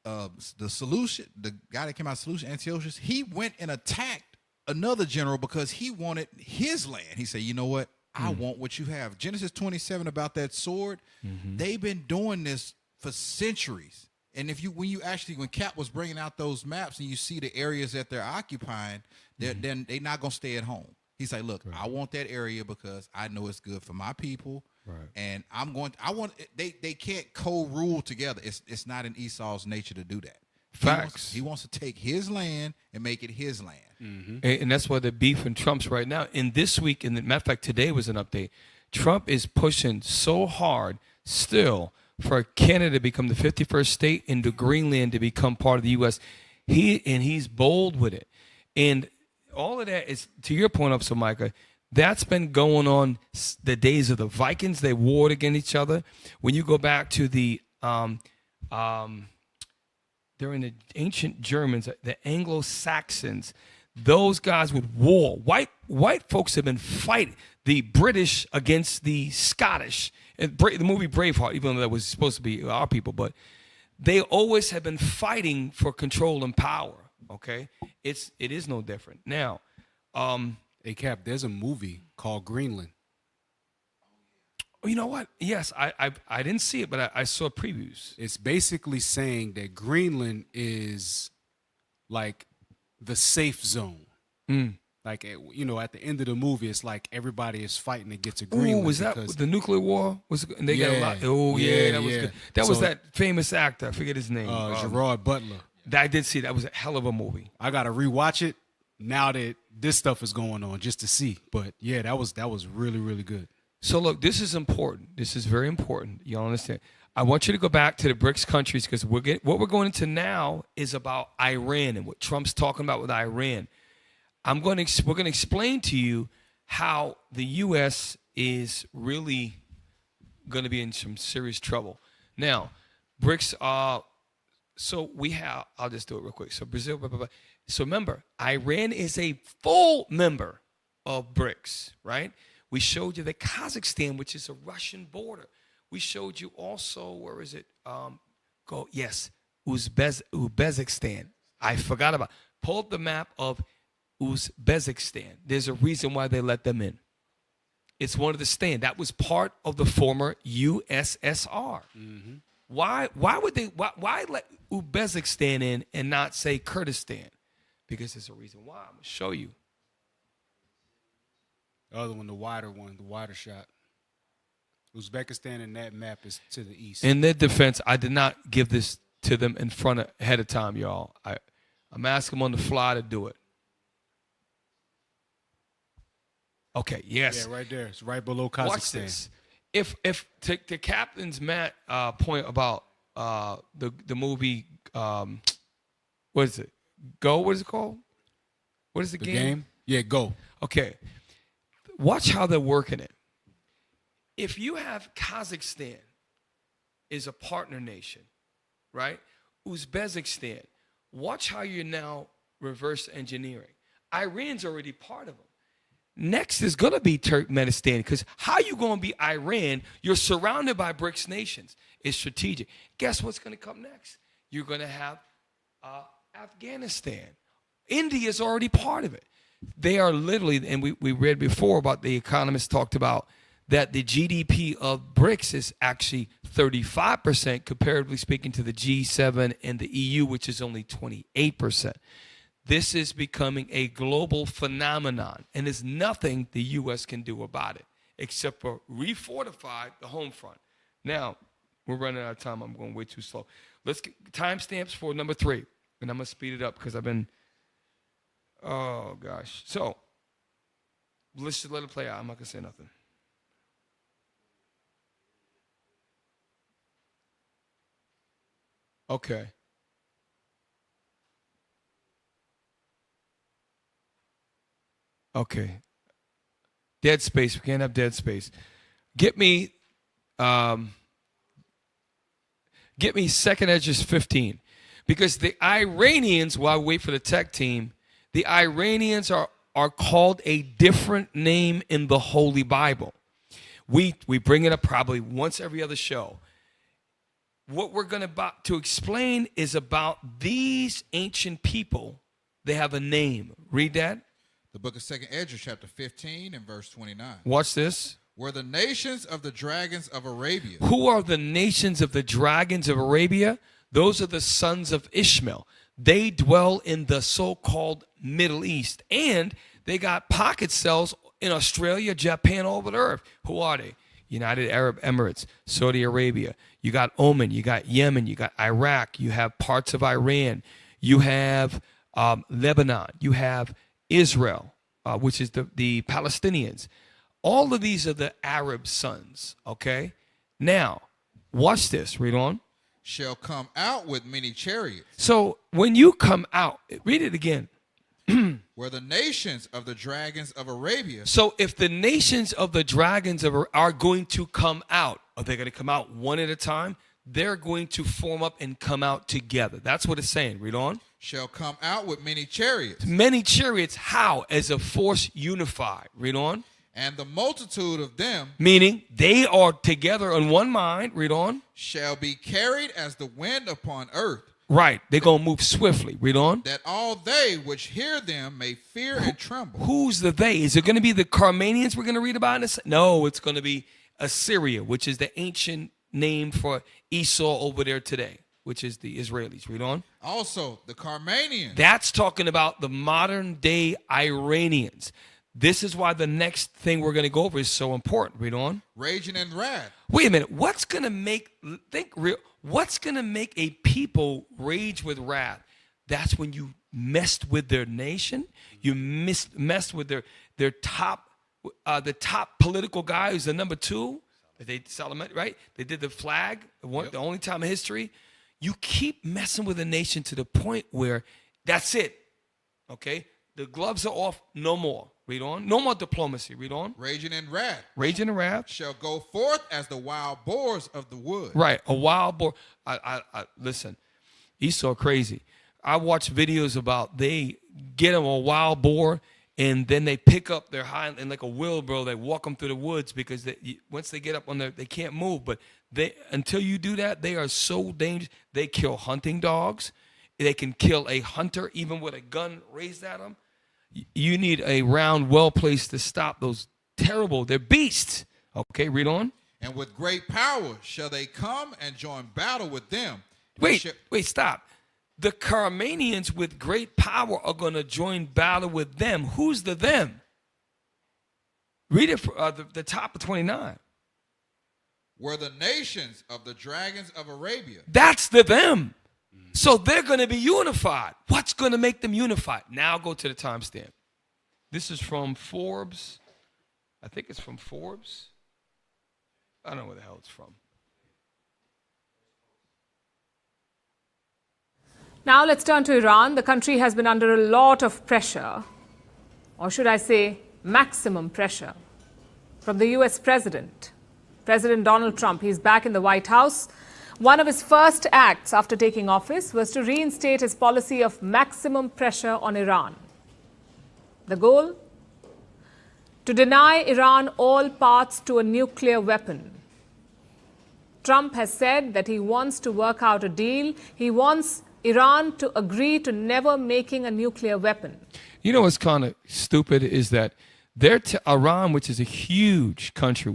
the guy that came out of Seleucus, Antiochus, he went and attacked another general because he wanted his land. He said, you know what? I want what you have. Genesis 27 about that sword, they've been doing this for centuries. And when Cap was bringing out those maps and you see the areas that they're occupying, then they're not going to stay at home. He's like, look, I want that area because I know it's good for my people. Right. And they can't co-rule together. It's not in Esau's nature to do that. Facts. He wants to take his land and make it his land. And that's why the beef and Trump's right now. And this week, and matter of fact, today was an update. Trump is pushing so hard still for Canada to become the 51st state and the Greenland to become part of the U.S. He's bold with it. And all of that is, to your point, Officer Micah, that's been going on the days of the Vikings. They warred against each other. When you go back to the during the ancient Germans, the Anglo-Saxons, those guys would war. White folks have been fighting the British against the Scottish. And the movie Braveheart, even though that was supposed to be our people, but they always have been fighting for control and power. Okay, it is no different now. Hey Cap, there's a movie called Greenland. You know what? Yes, I didn't see it, but I saw previews. It's basically saying that Greenland is like the safe zone. Like, at the end of the movie, it's like everybody is fighting to get to Greenland. Oh, was that the nuclear war? They got a lot. Oh, yeah, that was good. That was that famous actor. I forget his name. Gerard Butler. I did see that was a hell of a movie. I gotta rewatch it now that this stuff is going on just to see. But yeah, that was really, really good. So look, this is important. This is very important. You understand? I want you to go back to the BRICS countries because what we're going into now is about Iran and what Trump's talking about with Iran. We're going to explain to you how the U.S. is really going to be in some serious trouble. Now, BRICS so we have, I'll just do it real quick. So Brazil, blah, blah, blah. So remember, Iran is a full member of BRICS, right? We showed you the Kazakhstan, which is a Russian border. We showed you also, where is it? Uzbekistan. I forgot about. Pull up the map of Uzbekistan. There's a reason why they let them in. It's one of the stand. That was part of the former USSR. Mm-hmm. Why let Uzbekistan in and not say Kurdistan? Because there's a reason why. I'm going to show you. The other one, the wider shot. Uzbekistan in that map is to the east. In their defense, I did not give this to them ahead of time, y'all. I'm asking them on the fly to do it. Okay, yes. Yeah, right there. It's right below Kazakhstan. Watch this. If to Captain's point about the movie, what is it? Go? What is it called? What is the game? Yeah, Go. Okay. Watch how they're working it. If you have Kazakhstan is a partner nation, right? Uzbekistan, watch how you're now reverse engineering. Iran's already part of them. Next is going to be Turkmenistan, because how you going to be Iran? You're surrounded by BRICS nations. It's strategic. Guess what's going to come next? You're going to have Afghanistan. India is already part of it. They are literally, and we read before about the economists talked about that the GDP of BRICS is actually 35%, comparatively speaking to the G7 and the EU, which is only 28%. This is becoming a global phenomenon, and there's nothing the U.S. can do about it except for refortify the home front. Now, we're running out of time. I'm going way too slow. Let's get timestamps for number 3, and I'm going to speed it up because I've been, oh, gosh. So let's just let it play out. I'm not going to say nothing. Okay. Okay. Dead space. We can't have dead space. Get me 2nd Edges 15. Because the Iranians, while we wait for the tech team, the Iranians are called a different name in the Holy Bible. We bring it up probably once every other show. What we're going to explain is about these ancient people. They have a name. Read that. The book of 2nd Ezra, chapter 15 and verse 29. Watch this. Were the nations of the dragons of Arabia. Who are the nations of the dragons of Arabia? Those are the sons of Ishmael. They dwell in the so-called Middle East. And they got pocket cells in Australia, Japan, all over the earth. Who are they? United Arab Emirates, Saudi Arabia. You got Oman, you got Yemen, you got Iraq, you have parts of Iran, you have Lebanon, you have Israel, which is the Palestinians. All of these are the Arab sons, okay? Now, watch this. Read on. Shall come out with many chariots. So when you come out, read it again. Were the nations of the dragons of Arabia. So if the nations of the dragons are going to come out, are they going to come out one at a time? They're going to form up and come out together. That's what it's saying. Read on. Shall come out with many chariots. Many chariots, how? As a force unified. Read on. And the multitude of them. Meaning they are together in one mind. Read on. Shall be carried as the wind upon earth. Right. They're going to move swiftly. Read on. That all they which hear them may fear and tremble. Who's the they? Is it going to be the Carmanians we're going to read about in a second? No, it's going to be Assyria, which is the ancient name for Esau over there today, which is the Israelis. Read on. Also, the Carmanians. That's talking about the modern day Iranians. This is why the next thing we're going to go over is so important. Read on. Raging in wrath. Wait a minute. What's going to make a people rage with wrath? That's when you messed with their nation. You messed with their top, the top political guy who's the number 2. Solomon, right? They did the flag, the only time in history. You keep messing with a nation to the point where that's it. Okay? The gloves are off. No more. Read on. No more diplomacy. Read on. Raging in wrath. Raging in wrath. Shall go forth as the wild boars of the wood. Right. A wild boar. Listen, Esau crazy. I watch videos about they get them a wild boar and then they pick up their hind and like a wheelbarrow, they walk them through the woods because once they get up on they can't move. But until you do that, they are so dangerous. They kill hunting dogs. They can kill a hunter even with a gun raised at them. You need a round well placed to stop those terrible. They're beasts. Okay, read on. And with great power shall they come and join battle with them. Wait, stop. The Carmanians with great power are going to join battle with them. Who's the them? Read it for the top of 29. Were the nations of the dragons of Arabia. That's the them. So they're going to be unified. What's going to make them unified? Now go to the timestamp. This is from Forbes. I think it's from Forbes. I don't know where the hell it's from. Now let's turn to Iran. The country has been under a lot of pressure, or should I say maximum pressure, from the US President Donald Trump. He's back in the White House. One of his first acts after taking office was to reinstate his policy of maximum pressure on Iran. The goal? To deny Iran all paths to a nuclear weapon. Trump has said that he wants to work out a deal. He wants Iran to agree to never making a nuclear weapon. You know what's kind of stupid is that Iran, which is a huge country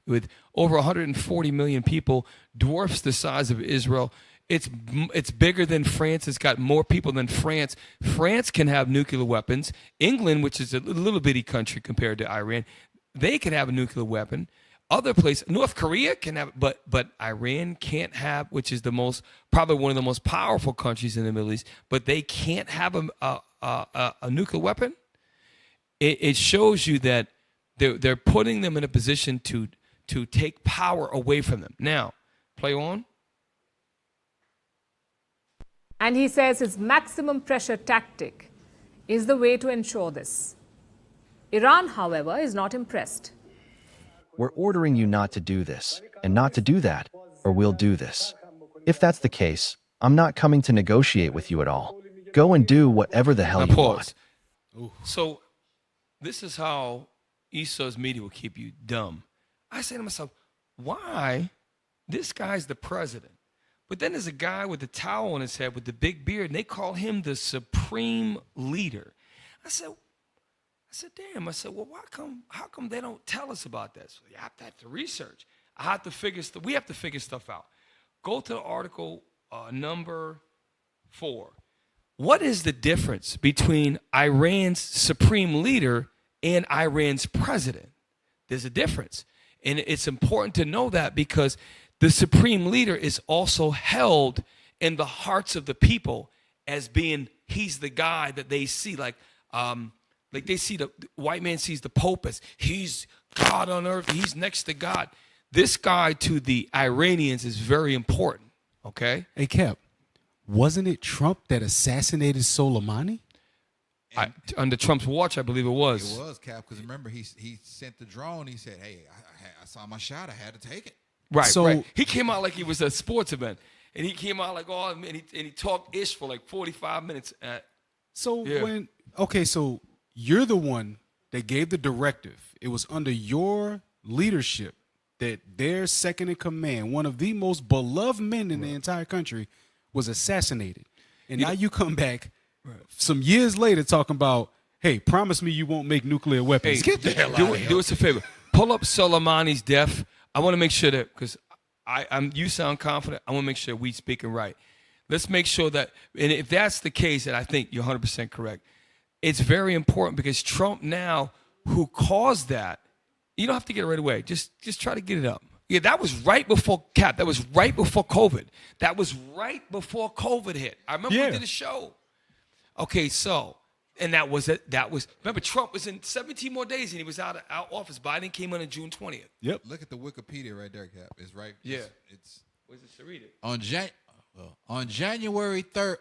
with over 140 million people, dwarfs the size of Israel. It's bigger than France. It's got more people than France. France can have nuclear weapons. England, which is a little bitty country compared to Iran, they can have a nuclear weapon. Other places, North Korea can have, but Iran can't have, which is probably one of the most powerful countries in the Middle East. But they can't have a nuclear weapon. It shows you that they're putting them in a position to take power away from them. Now, play on. And he says his maximum pressure tactic is the way to ensure this. Iran, however, is not impressed. We're ordering you not to do this, and not to do that, or we'll do this. If that's the case, I'm not coming to negotiate with you at all. Go and do whatever the hell you want. So, this is how Esau's media will keep you dumb. I say to myself, why? This guy's the president. But then there's a guy with the towel on his head with the big beard, and they call him the supreme leader. I said, damn. I said, well, how come they don't tell us about that? So you have to research. We have to figure stuff out. Go to article number 4. What is the difference between Iran's supreme leader and Iran's president? There's a difference. And it's important to know that because the supreme leader is also held in the hearts of the people as being, he's the guy that they see, like they see the white man sees the Pope as he's God on earth, he's next to God. This guy to the Iranians is very important, okay? Hey, Cap, wasn't it Trump that assassinated Soleimani? Under Trump's watch, I believe it was. It was, Cap, because remember, he sent the drone. He said, hey, I saw my shot. I had to take it. Right. He came out like he was a sports event. And he came out like, and he talked ish for like 45 minutes. So you're the one that gave the directive. It was under your leadership that their second in command, one of the most beloved men in the entire country, was assassinated. And now you come back some years later talking about, hey, promise me you won't make nuclear weapons. Hey, get the hell out of here. Do us a favor. Pull up Soleimani's death. I want to make sure that, because you sound confident, I want to make sure we speaking right. Let's make sure that, and if that's the case, and I think you're 100% correct, it's very important because Trump now, who caused that, you don't have to get it right away. Just try to get it up. Yeah, that was right before Cap. That was right before COVID. That was right before COVID hit. I remember we did a show. Okay, so, and that was it. Remember, Trump was in 17 more days and he was out of office. Biden came on June 20th. Yep. Look at the Wikipedia right there, Cap. It's right. Yeah. It's Where's it to read it? On January 3rd,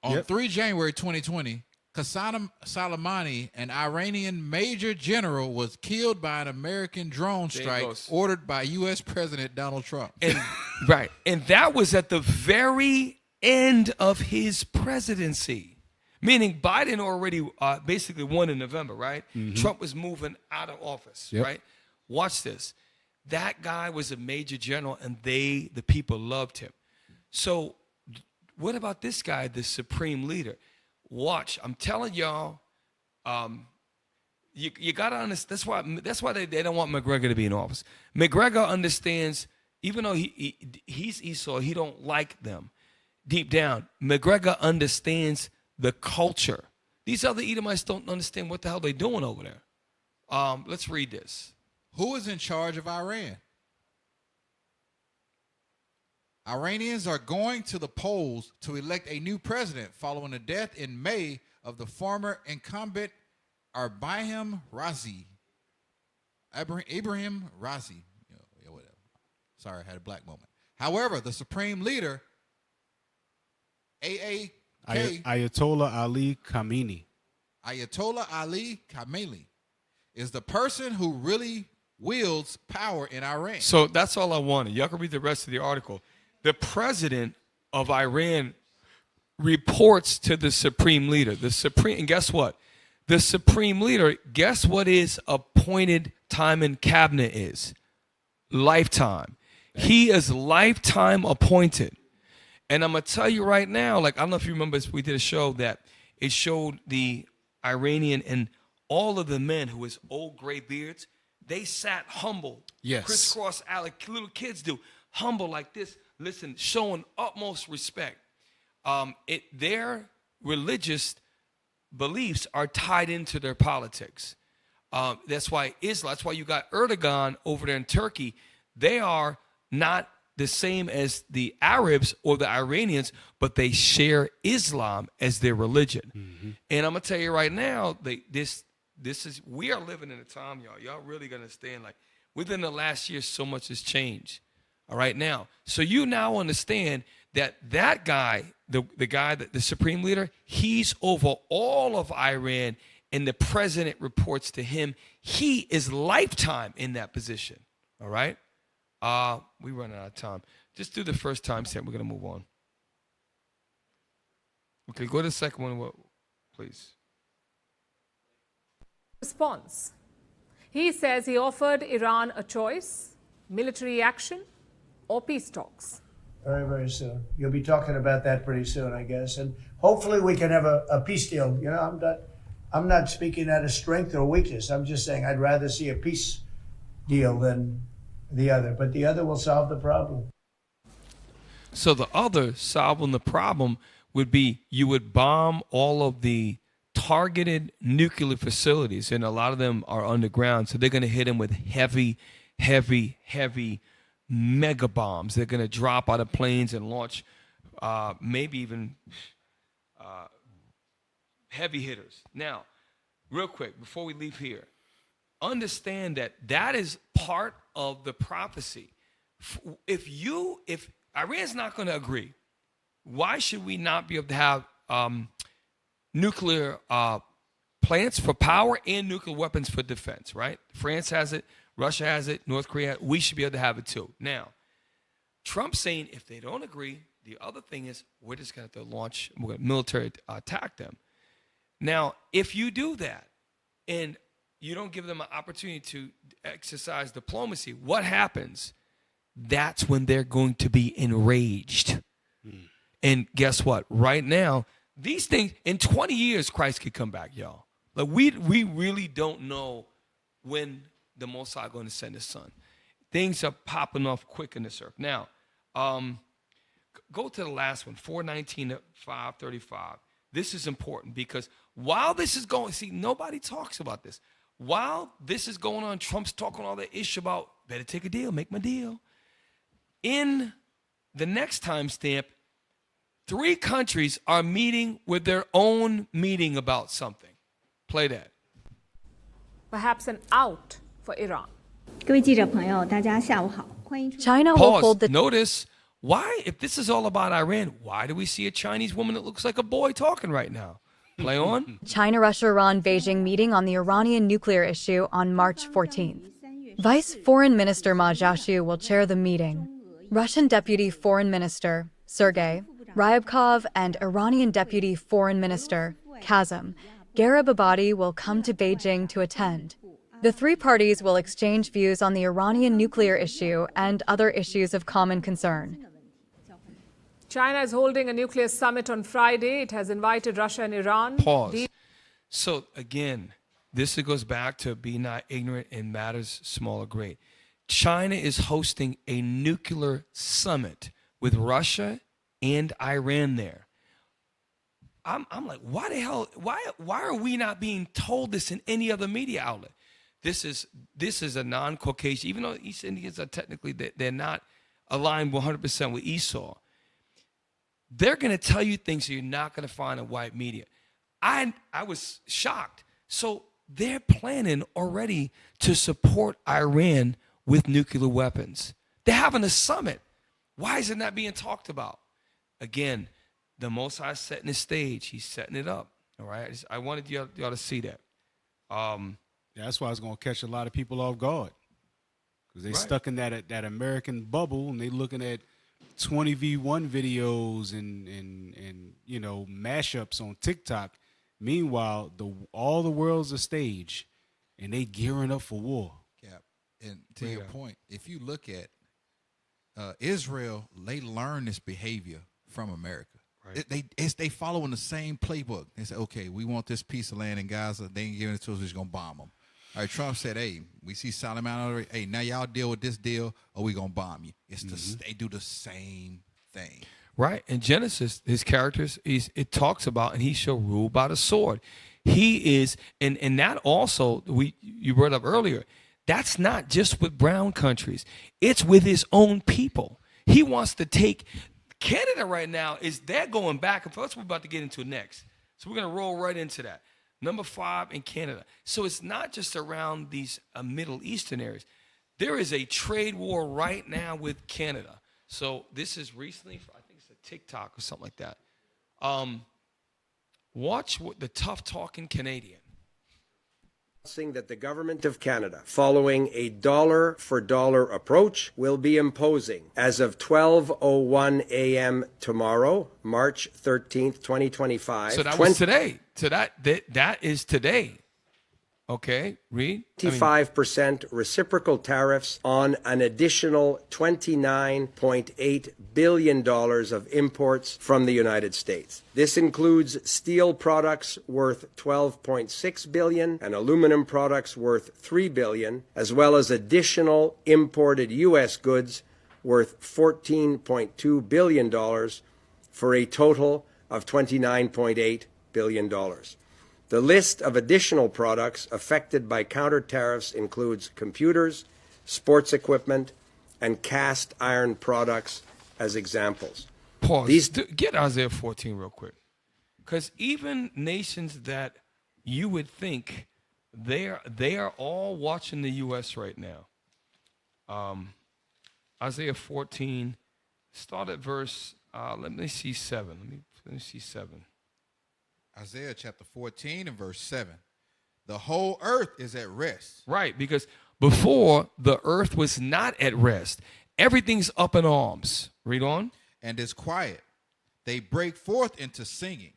on 3 January 2020, Qasem Soleimani, an Iranian major general, was killed by an American drone strike ordered by U.S. President Donald Trump. And, right. And that was at the very end of his presidency, meaning Biden already basically won in November, right? Mm-hmm. Trump was moving out of office, right? Watch this. That guy was a major general, and the people loved him. So what about this guy, the supreme leader? Watch, I'm telling y'all, you gotta understand. That's why they don't want McGregor to be in office. McGregor understands, even though he's Esau, he don't like them. Deep down, McGregor understands the culture. These other Edomites don't understand what the hell they're doing over there. Let's read this. Who is in charge of Iran? Iranians are going to the polls to elect a new president following the death in May of the former incumbent Ibrahim Raisi. Ibrahim Raisi. Yeah, whatever. Sorry, I had a black moment. However, the supreme leader, Ayatollah Ali Khamenei. Ayatollah Ali Khamenei is the person who really wields power in Iran. So that's all I wanted. Y'all can read the rest of the article. The president of Iran reports to the supreme leader. And guess what? The supreme leader, guess what his appointed time in cabinet is? Lifetime. He is lifetime appointed. And I'm going to tell you right now, like, I don't know if you remember, we did a show that it showed the Iranian and all of the men who was old gray beards, they sat humble. Yes. Crisscross alley, little kids do. Humble like this. Listen, showing utmost respect. Their religious beliefs are tied into their politics. That's why that's why you got Erdogan over there in Turkey. They are not the same as the Arabs or the Iranians, but they share Islam as their religion. Mm-hmm. And I'm gonna tell you right now, we are living in a time, y'all. Y'all really gonna understand, like, within the last year, so much has changed. All right, now, so you now understand that guy, the guy, the supreme leader, he's over all of Iran, and the president reports to him. He is lifetime in that position. All right, we run out of time. Just do the first time stamp. We're gonna move on. Okay, go to the second one, please. Response. He says he offered Iran a choice: military action or peace talks. Very, very soon. You'll be talking about that pretty soon, I guess. And hopefully we can have a peace deal. You know, I'm not speaking out of strength or weakness. I'm just saying I'd rather see a peace deal than the other. But the other will solve the problem. So the other solving the problem would be you would bomb all of the targeted nuclear facilities, and a lot of them are underground. So they're going to hit them with heavy mega bombs. They're going to drop out of planes and launch maybe even heavy hitters. Now, real quick, before we leave here, understand that is part of the prophecy. If Iran's not going to agree, why should we not be able to have nuclear plants for power and nuclear weapons for defense, right? France has it. Russia has it. North Korea. We should be able to have it too. Now, Trump's saying if they don't agree, the other thing is we're just going to have to launch military attack them. Now, if you do that and you don't give them an opportunity to exercise diplomacy, what happens? That's when they're going to be enraged. And guess what? Right now, these things, in 20 years, Christ could come back, y'all. Like, we really don't know when the Most High going to send his son. Things are popping off quick in this earth. Now, go to the last one, 4:19 to 5:35. This is important because while this is going, see, nobody talks about this. while this is going on, Trump's talking all that issue about better take a deal, make my deal. In the next timestamp, 3 countries are meeting with their own meeting about something. Play that. Perhaps an out for Iran. 各位记者朋友，大家下午好，欢迎出席。 China will Pause. hold the Notice, why, if this is all about Iran, why do we see a Chinese woman that looks like a boy talking right now? Play on. China, Russia, Iran, Beijing meeting on the Iranian nuclear issue on March 14th. Vice Foreign Minister Ma Jiashu will chair the meeting. Russian Deputy Foreign Minister Sergei Ryabkov and Iranian Deputy Foreign Minister Kazem Garibabadi will come to Beijing to attend. The 3 parties will exchange views on the Iranian nuclear issue and other issues of common concern. China is holding a nuclear summit on Friday. It has invited Russia and Iran. Pause. So again, this goes back to be not ignorant in matters small or great. China is hosting a nuclear summit with Russia and Iran there. I'm like, why the hell? Why are we not being told this in any other media outlet? This is a non-Caucasian, even though East Indians are technically they're not aligned 100% with Esau. They're going to tell you things that you're not going to find in white media. I was shocked. So they're planning already to support Iran with nuclear weapons. They're having a summit. Why is it not being talked about? Again, the Most High setting the stage. He's setting it up. All right. I wanted y'all to see that. Yeah, that's why it's going to catch a lot of people off guard, because they stuck in that American bubble and they looking at 20v1 videos and you know mashups on TikTok. Meanwhile, all the world's a stage, and they gearing up for war. Yeah, and to your point, if you look at Israel, they learn this behavior from America. Right. They following the same playbook. They say, okay, we want this piece of land in Gaza. They ain't giving it to us. We're just gonna bomb them. All right, Trump said, hey, we see Solomon already. Hey, now y'all deal with this deal, or we gonna bomb you. It's they do the same thing. Right. In Genesis, his characters, it talks about, and he shall rule by the sword. He is, and that also you brought up earlier. That's not just with brown countries. It's with his own people. He wants to take Canada right now. They're going back and forth. That's what we're about to get into next. So we're gonna roll right into that. Number 5 in Canada. So it's not just around these Middle Eastern areas. There is a trade war right now with Canada. So this is recently, I think it's a TikTok or something like that. Watch what the tough talking Canadian. That the government of Canada, following a dollar-for-dollar approach, will be imposing, as of 12:01 a.m. tomorrow, March 13th, 2025. So that was today. So that is today. Okay, read. 25% reciprocal tariffs on an additional $29.8 billion of imports from the United States. This includes steel products worth $12.6 billion and aluminum products worth $3 billion, as well as additional imported U.S. goods worth $14.2 billion for a total of $29.8 billion. The list of additional products affected by counter tariffs includes computers, sports equipment, and cast iron products as examples. Pause. Get Isaiah 14 real quick. Because even nations that you would think they are all watching the U.S. right now. Isaiah 14, start at verse, let me see 7. Let me see 7. Isaiah chapter 14 and verse 7. The whole earth is at rest. Right, because before the earth was not at rest. Everything's up in arms. Read on. And is quiet. They break forth into singing.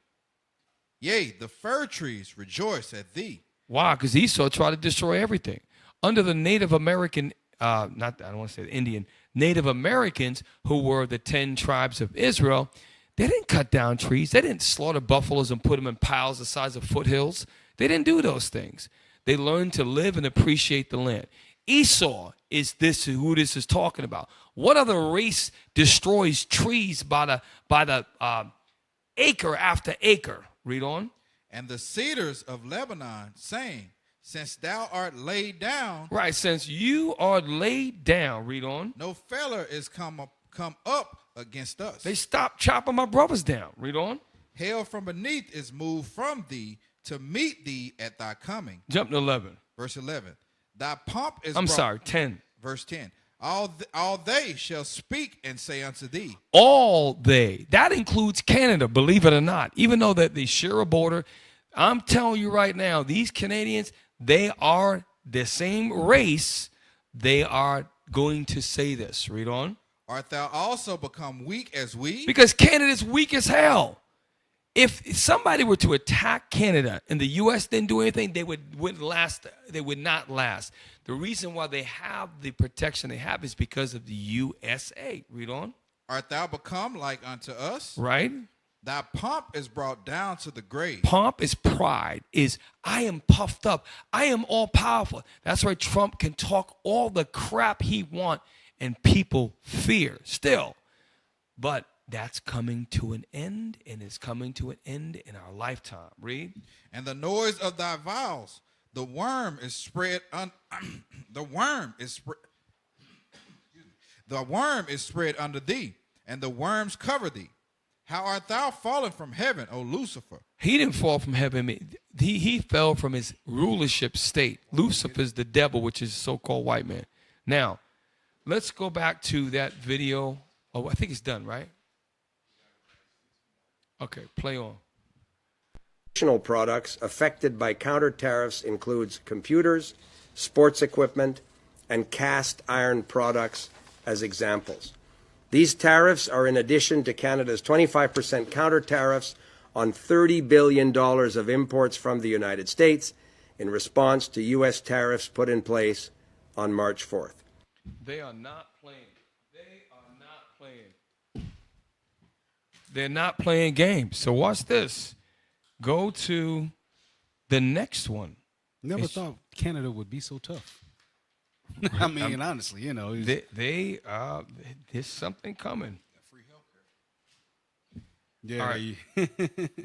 Yea, the fir trees rejoice at thee. Why? Because Esau tried to destroy everything. Under the Native American, I don't want to say the Indian, Native Americans, who were the 10 tribes of Israel, they didn't cut down trees. They didn't slaughter buffaloes and put them in piles the size of foothills. They didn't do those things. They learned to live and appreciate the land. Esau is who this is talking about. What other race destroys trees by the acre after acre? Read on. And the cedars of Lebanon saying, Since thou art laid down. Right, since you are laid down, read on. No feller is come up against us. They stopped chopping my brothers down. Read on. Hell from beneath is moved from thee to meet thee at thy coming. Jump to 11. Verse 11. Thy pomp is 10. Verse 10. All they shall speak and say unto thee. All they. That includes Canada, believe it or not. Even though that they share a border, I'm telling you right now, these Canadians, they are the same race. They are going to say this. Read on. Art thou also become weak as we? Because Canada's weak as hell. If somebody were to attack Canada and the U.S. didn't do anything, they wouldn't last. They would not last. The reason why they have the protection they have is because of the USA. Read on. Art thou become like unto us? Right. Thy pomp is brought down to the grave. Pomp is pride, is I am puffed up. I am all powerful. That's why Trump can talk all the crap he wants and people fear still. But that's coming to an end, and is coming to an end in our lifetime. Read. And the noise of thy vows, the worm is spread the worm is spread under thee, and the worms cover thee. How art thou fallen from heaven, O Lucifer? He didn't fall from heaven. He fell from his rulership state. Lucifer is the devil, which is so-called white man. Now, let's go back to that video. Oh, I think it's done, right? Okay, play on. Additional products affected by counter tariffs includes computers, sports equipment, and cast iron products as examples. These tariffs are in addition to Canada's 25% counter tariffs on $30 billion of imports from the United States in response to U.S. tariffs put in place on March 4th. They are not playing. They are not playing. They're not playing games. So watch this. Go to the next one. Never thought Canada would be so tough. I mean, honestly, you know, there's something coming. Free healthcare. Yeah. All right.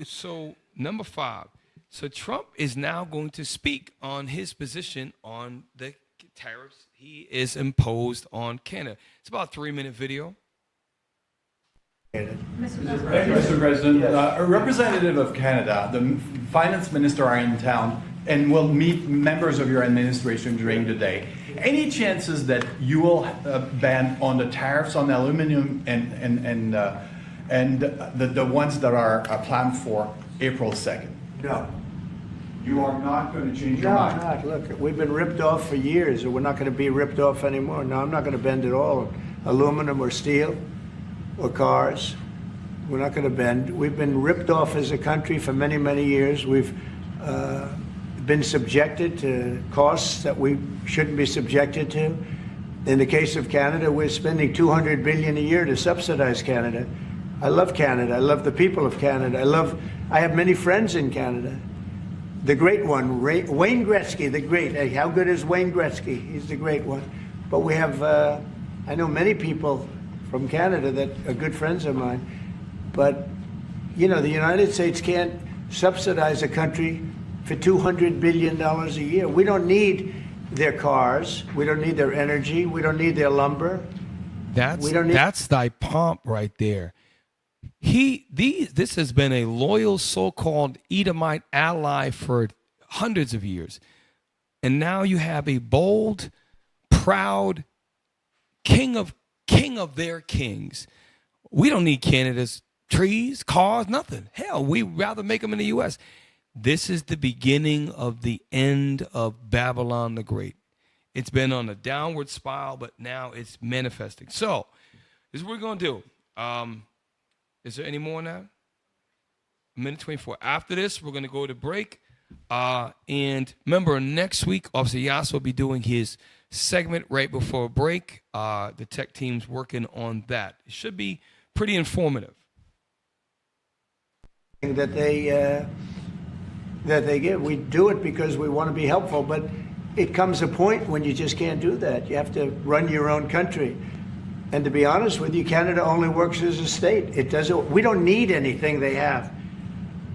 So number 5. So Trump is now going to speak on his position on the tariffs he is imposed on Canada. It's about a 3-minute video. Thank you, Mr. President. A representative of Canada, the finance minister, are in town and will meet members of your administration during the day. Any chances that you will ban on the tariffs on aluminum and the ones that are planned for April 2nd? No. You are not going to change your mind? No, I'm not. Look, we've been ripped off for years, and we're not going to be ripped off anymore. No, I'm not going to bend at all. Aluminum or steel or cars, we're not going to bend. We've been ripped off as a country for many, many years. We've been subjected to costs that we shouldn't be subjected to. In the case of Canada, we're spending $200 billion a year to subsidize Canada. I love Canada. I love the people of Canada. I have many friends in Canada. The great one, Wayne Gretzky, the great. Hey, how good is Wayne Gretzky? He's the great one. But we have, I know many people from Canada that are good friends of mine. But, you know, the United States can't subsidize a country for $200 billion a year. We don't need their cars. We don't need their energy. We don't need their lumber. That's thy pomp right there. This has been a loyal so-called Edomite ally for hundreds of years. And now you have a bold, proud king of their kings. We don't need Canada's trees, cars, nothing. Hell, we'd rather make them in the U.S. This is the beginning of the end of Babylon the Great. It's been on a downward spiral, but now it's manifesting. So, this is what we're going to do. Is there any more now? 1:24. After this, we're going to go to break. And remember, next week, Officer Yas will be doing his segment right before break. The tech team's working on that. It should be pretty informative. That they give. We do it because we want to be helpful, but it comes a point when you just can't do that. You have to run your own country. And to be honest with you, Canada only works as a state. It doesn't. We don't need anything they have.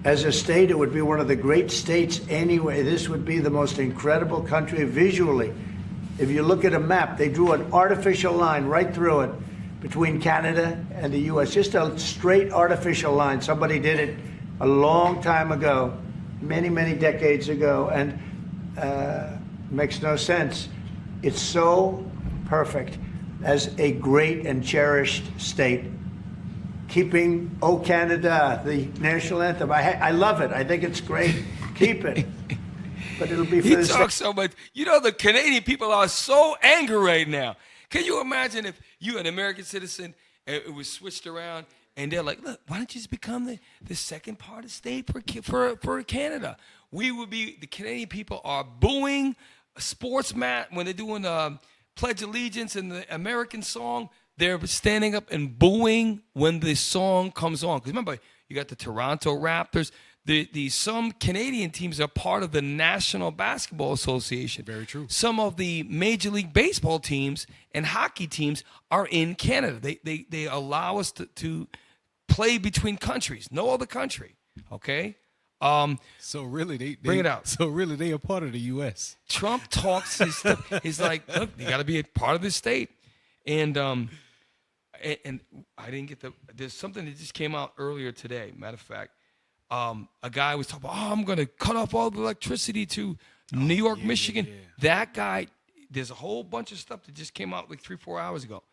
As a state, it would be one of the great states anyway. This would be the most incredible country visually. If you look at a map, they drew an artificial line right through it between Canada and the U.S., just a straight artificial line. Somebody did it a long time ago, many, many decades ago, and makes no sense. It's so perfect as a great and cherished state. Keeping "O Canada," the national anthem. I love it. I think it's great. Keep it. But it'll be for He the talks so much. You know, the Canadian people are so angry right now. Can you imagine if you, an American citizen, and it was switched around, and they're like, look, why don't you just become the second part of state for Canada? We would be, the Canadian people are booing a sports match when they're doing Pledge Allegiance and the American song. They're standing up and booing when the song comes on. Because remember, you got the Toronto Raptors. Some Canadian teams are part of the National Basketball Association. Very true. Some of the Major League Baseball teams and hockey teams are in Canada. They allow us to play between countries. No other country. Okay? So really, they bring it out. So really, they are part of the U.S. Trump talks his stuff. He's like, look, you got to be a part of this state. And I didn't get there's something that just came out earlier today. Matter of fact, a guy was talking about, I'm going to cut off all the electricity to New York, Michigan. Yeah. That guy, there's a whole bunch of stuff that just came out like 3-4 hours ago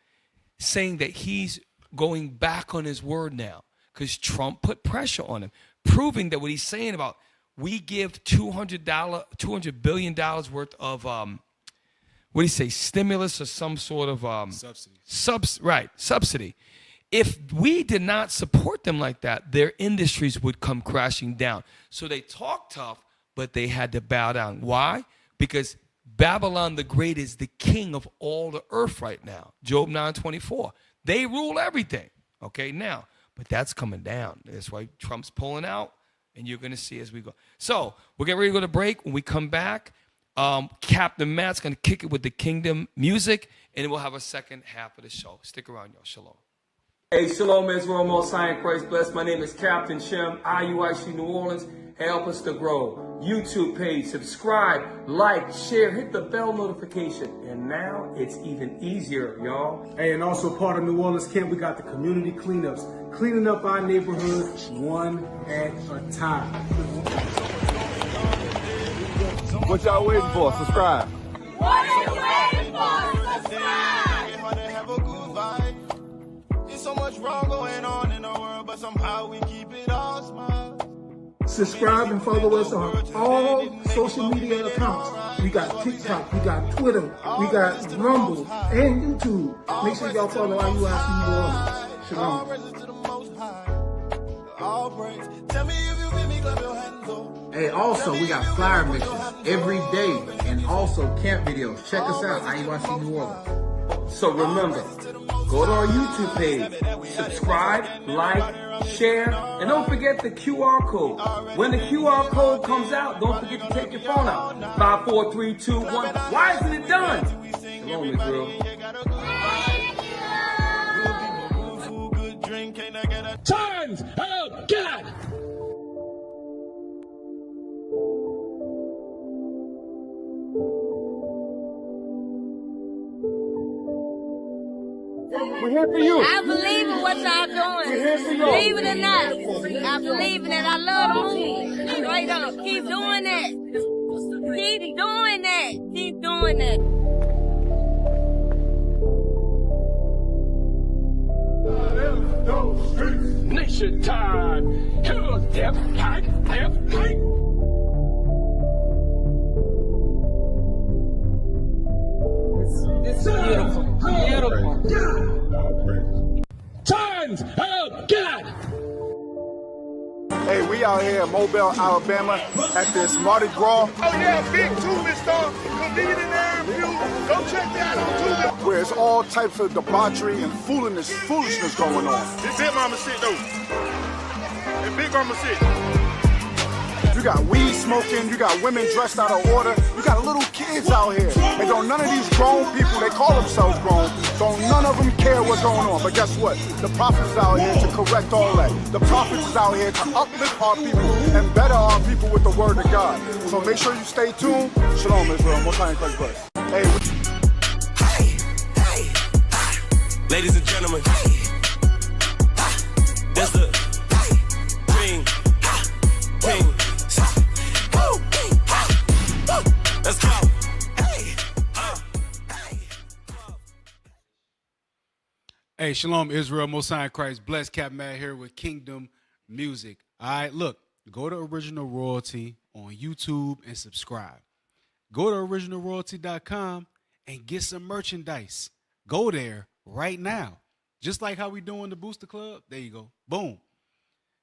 saying that he's going back on his word now because Trump put pressure on him, proving that what he's saying about we give $200 billion worth of, what do you say, stimulus or some sort of subsidy. If we did not support them like that, their industries would come crashing down. So they talk tough, but they had to bow down. Why? Because Babylon the Great is the king of all the earth right now. Job 9:24. They rule everything. Okay, now, but that's coming down. That's why Trump's pulling out, and you're going to see as we go. So we're getting ready to go to break. When we come back, Captain Matt's going to kick it with the Kingdom music, and we'll have a second half of the show. Stick around, y'all. Shalom. Hey, shalom, Israel, Most High in Christ bless. My name is Captain Shem, IUIC New Orleans. Help us to grow. YouTube page, subscribe, like, share, hit the bell notification. And now it's even easier, y'all. Hey, and also part of New Orleans Camp, we got the community cleanups. Cleaning up our neighborhood one at a time. What y'all waiting for? Subscribe. What are you waiting for? Subscribe. There's so much wrong going on in the world, but somehow we keep it all smile. Subscribe and follow us on all social media accounts. We got TikTok, we got Twitter, we got Rumble, and YouTube. Make sure y'all follow IUIC New Orleans. Shalom. Hey, also, we got flyer missions every day and also camp videos. Check us out, IUIC New Orleans. So remember, go to our YouTube page, subscribe, like, share, and don't forget the QR code. When the QR code comes out, don't forget to take your phone out. 5, 4, 3, 2, 1. Why isn't it done? Shalom, Israel. Time's up, God! We're here for you. I believe in what y'all doing. We're here for you. Believe it or not. I believe in it. I love the movie. Straight up. Keep doing that. Keep doing that. Keep doing that. Nation time. Left, right, left, right. This is beautiful. Beautiful. Time's up, God! Hey, we out here in Mobile, Alabama at this Mardi Gras. Oh yeah, big Tubin store. Go leave it in there and view. Go check that out on Tubin. Where it's all types of debauchery and foolishness going on. This Big Mama shit though. And Big Mama shit. You got weed smoking, you got women dressed out of order, you got little kids out here. And don't none of these grown people, they call themselves grown, Don't none of them care what's going on. But guess what? The prophet is out here to correct all that. The prophet is out here to uplift our people and better our people with the word of God. So make sure you stay tuned. Shalom, Israel. Most high in Christ bless. Hey. Ladies and gentlemen, that's the King. Let's go. Hey, Shalom, Israel, Most High in Christ. Bless Captain Matt here with Kingdom Music. All right, look, go to Original Royalty on YouTube and subscribe. Go to originalroyalty.com and get some merchandise. Go there right now. Just like how we doing the Booster Club. There you go. Boom.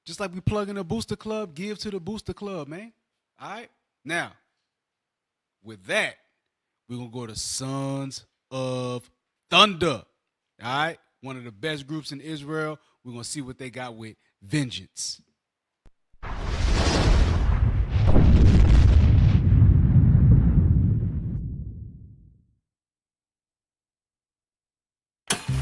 Just like we plug in the Booster Club, give to the Booster Club, man. All right? Now, with that, we're going to go to Sons of Thunder. All right? One of the best groups in Israel. We're going to see what they got with Vengeance.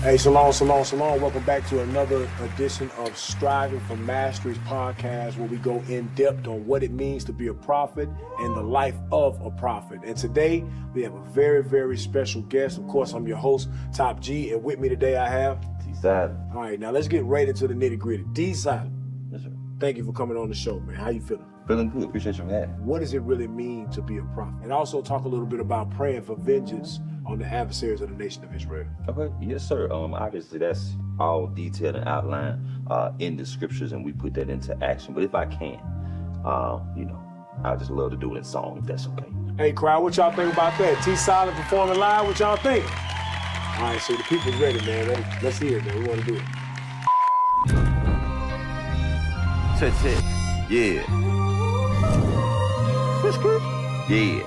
Hey, shalom, shalom, shalom. Welcome back to another edition of Striving for Mastery's podcast, where we go in depth on what it means to be a prophet and the life of a prophet. And today we have a very, very special guest. Of course, I'm your host, Top G, and with me today I have D-Side. All right, now let's get right into the nitty gritty. D-Side. Yes, sir. Thank you for coming on the show, man. How you feeling? Feeling good. Appreciate you for that. What does it really mean to be a prophet? And also talk a little bit about praying for vengeance on the adversaries of the nation of Israel. Okay, yes, sir. Obviously, that's all detailed and outlined in the scriptures, and we put that into action. But if I can, I just love to do it in song, if that's okay. Hey, crowd, what y'all think about that? T-Silent performing live, what y'all think? All right, so the people's ready, man. Let's hear it, man. We want to do it. Check. Yeah. Yeah.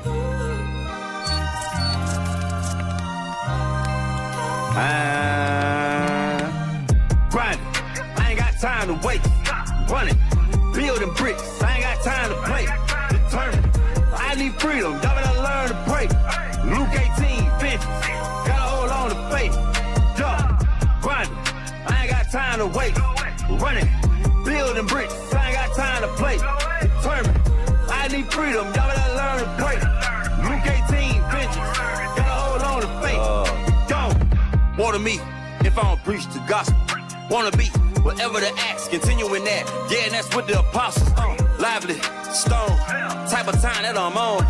Grinding, I ain't got time to wait. Running, building bricks, I ain't got time to play. Determined, I need freedom, y'all better learn to pray. Luke 18, vengeance, gotta hold on to faith. Grinding, I ain't got time to wait. Running, building bricks, I ain't got time to play. Determined, I need freedom, y'all better learn to pray. Luke 18, vengeance, gotta hold on to faith. Water me if I don't preach the gospel. Wanna be whatever the acts, continuing that. Yeah, and that's with the apostles. Lively, stone, type of time that I'm on.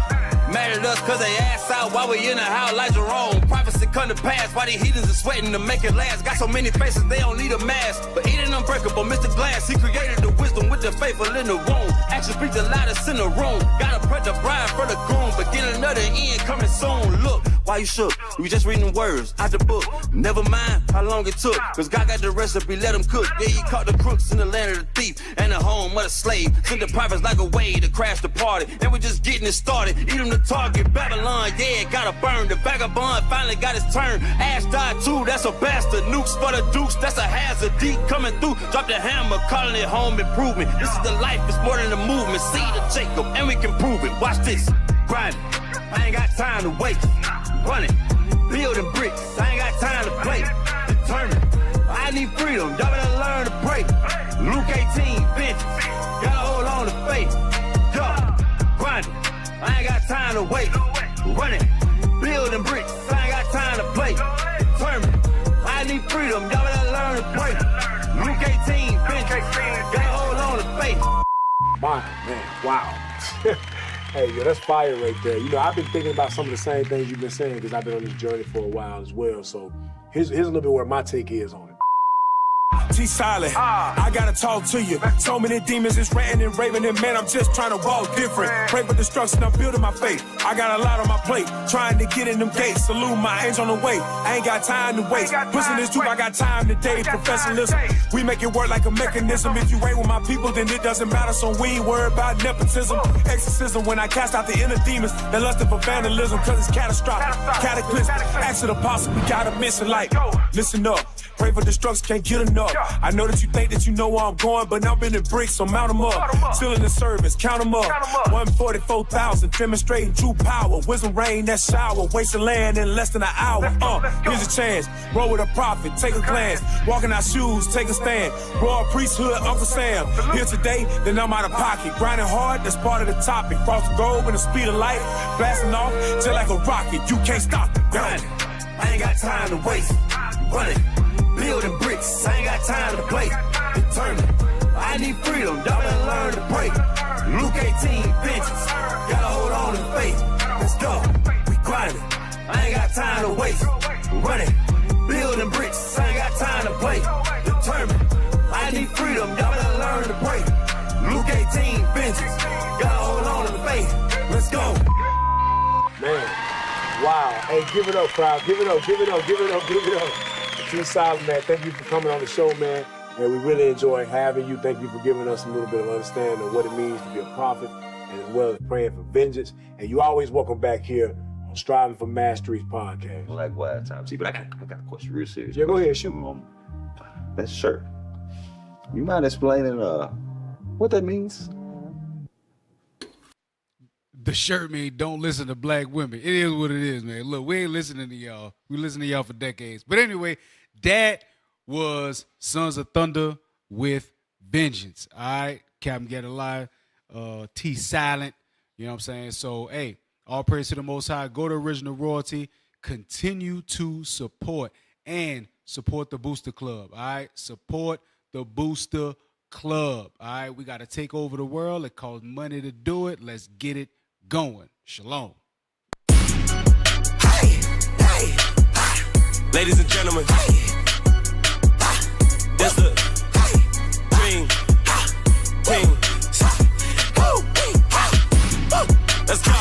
Mad at us cause they ass out while we in the house like Jerome. Prophecy come to pass while the heathens are sweating to make it last. Got so many faces they don't need a mask. But eating unbreakable, Mr. Glass, he created the wisdom with the faithful in the womb. Actions speak the loudest in the room. Gotta prep the bride for the groom. Beginning of the end coming soon. Look, why you shook? We just reading words out the book. Never mind how long it took. Cause God got the recipe, let him cook. Yeah, he caught the crooks in the land of the thief and the home of the slave. Sent the prophets like a way to crash the party. And we just getting it started. Eat them the target. Babylon, yeah, gotta burn. The vagabond finally got his turn. Ash died too, that's a bastard. Nukes for the dukes, that's a hazard. Deep coming through, drop the hammer, calling it home improvement. This is the life, it's more than a movement. Seed of Jacob, and we can prove it. Watch this, grinding. I ain't got time to wait. Running, building bricks, I ain't got time to play. Determined, I need freedom, y'all better learn to pray. Luke 18, vengeance, gotta hold on to faith. Grinding, I ain't got time to wait. Running, building bricks, I ain't got time to play. Determined, I need freedom, y'all better learn to pray. Luke 18, vengeance, gotta hold on to faith. My man, wow. Hey, yo, that's fire right there. I've been thinking about some of the same things you've been saying because I've been on this journey for a while as well. So here's a little bit where my take is on it. T-Silent, I gotta talk to you. So many demons is ranting and raving, and man, I'm just trying to walk different. Pray for destruction, I'm building my faith. I got a lot on my plate, trying to get in them gates. Salute my angel on the way, I ain't got time to waste. Pushing this truth, I got time today. Professionalism, we make it work like a mechanism. If you ain't with my people, then it doesn't matter. So we ain't worried about nepotism. Exorcism, when I cast out the inner demons that lusted for vandalism, cause it's catastrophic, cataclysmic. Acts of the apostle, we got a mission like, listen up. Pray for destruction, can't get enough. I know that you think that you know where I'm going, but I'm bending bricks, so mount them up. Still in the service, count them up. 144,000, demonstrating true power. Wisdom rain, that shower, wasting land in less than an hour. Here's a chance, roll with a prophet, take a glance. Walk in our shoes, take a stand. Royal priesthood, Uncle Sam. Here today, then I'm out of pocket. Grinding hard, that's part of the topic. Cross the globe in the speed of light, blasting off just like a rocket. You can't stop it. Grinding, I ain't got time to waste. Running, building bricks, I ain't got time to play. Determined, I need freedom, y'all better learn to pray. Luke 18, vengeance, gotta hold on to faith. Let's go, we grinding, I ain't got time to waste. Running, building bricks, I ain't got time to play. Determined, I need freedom, y'all better learn to pray. Luke 18, vengeance, gotta hold on to faith. Let's go. Man, wow. Hey, give it up, crowd. Give it up, give it up, give it up, give it up. T. Solid, man, thank you for coming on the show, man. And we really enjoy having you. Thank you for giving us a little bit of understanding of what it means to be a prophet, and as well as praying for vengeance. And you always welcome back here on Striving for Mastery's podcast. Likewise, Tom. See, but I got a question real serious. Yeah, go ahead, shoot. That shirt. You mind explaining what that means? The shirt mean don't listen to black women. It is what it is, man. Look, we ain't listening to y'all. We listen to y'all for decades. But anyway, that was Sons of Thunder with Vengeance. All right, Captain Get Alive, T Silent. You know what I'm saying? So, hey, all praise to the Most High. Go to Original Royalty. Continue to support the Booster Club. All right, support the Booster Club. All right, we got to take over the world. It costs money to do it. Let's get it going. Shalom. Ladies and gentlemen, there's the Dream Team. Let's go.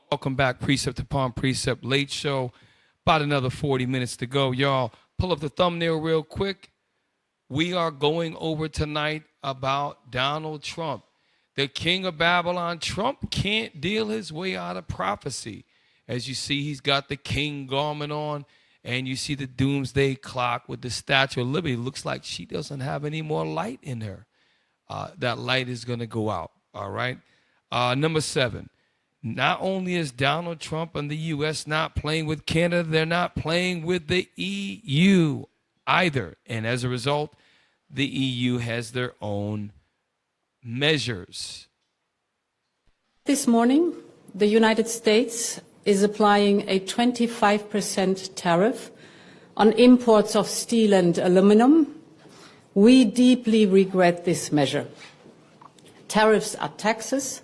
Welcome back, Precept Upon Precept, late show. About another 40 minutes to go. Y'all, pull up the thumbnail real quick. We are going over tonight about Donald Trump, the king of Babylon. Trump can't deal his way out of prophecy. As you see, he's got the king garment on, and you see the doomsday clock with the Statue of Liberty. Looks like she doesn't have any more light in her. That light is going to go out, all right? Number 7. Not only is Donald Trump and the U.S. not playing with Canada, they're not playing with the EU either. And as a result, the EU has their own measures. This morning, the United States is applying a 25% tariff on imports of steel and aluminum. We deeply regret this measure. Tariffs are taxes.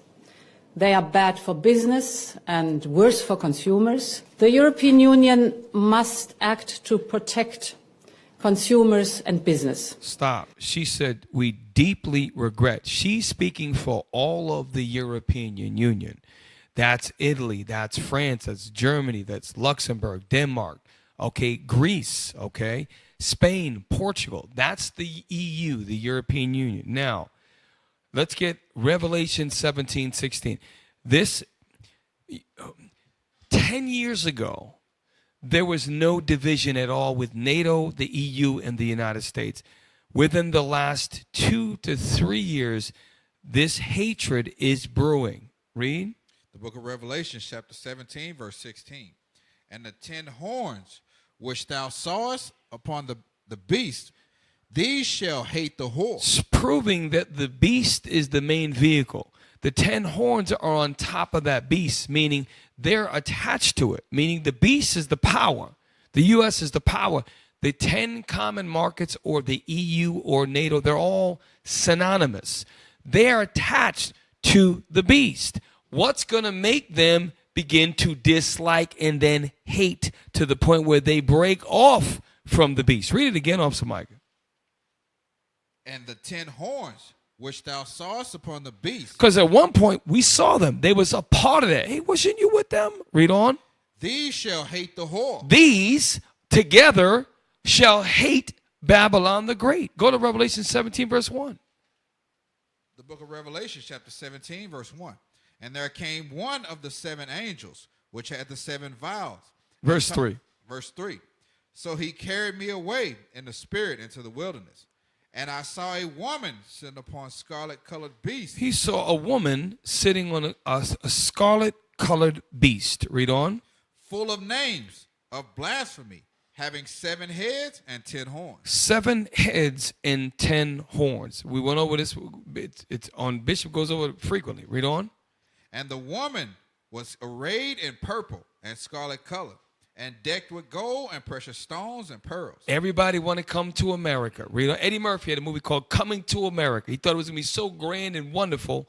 They are bad for business and worse for consumers. The European Union must act to protect consumers and business. Stop. She said, we deeply regret. She's speaking for all of the European Union. That's Italy, that's France, that's Germany, that's Luxembourg, Denmark, okay, Greece, okay, Spain, Portugal. That's the EU, the European Union. Now, let's get Revelation 17:16. This, 10 years ago, there was no division at all with NATO, the EU, and the United States. Within the last 2 to 3 years, this hatred is brewing. Read. The book of Revelation, chapter 17, verse 16. And the 10 horns which thou sawest upon the beast, These shall hate the whore. It's proving that the beast is the main vehicle. The 10 horns are on top of that beast, meaning they're attached to it, meaning the beast is the power. The U.S. is the power. The 10 common markets or the EU or NATO, they're all synonymous. They're attached to the beast. What's going to make them begin to dislike and then hate to the point where they break off from the beast? Read it again, Officer Micah. And the 10 horns which thou sawest upon the beast. Because at one point we saw them. They was a part of that. Hey, wasn't you with them? Read on. These shall hate the whore. These together shall hate Babylon the Great. Go to Revelation 17, verse 1. The book of Revelation, chapter 17, verse 1. And there came one of the 7 angels, which had the 7 vials. Verse 3. Verse 3. So he carried me away in the spirit into the wilderness. And I saw a woman sitting upon scarlet-colored beast. He saw a woman sitting on a scarlet-colored beast. Read on. Full of names of blasphemy, having 7 heads and 10 horns. 7 heads and 10 horns. We went over this. It's on Bishop goes over it frequently. Read on. And the woman was arrayed in purple and scarlet color, and decked with gold and precious stones and pearls. Everybody want to come to America. Read on. Eddie Murphy had a movie called Coming to America. He thought it was going to be so grand and wonderful.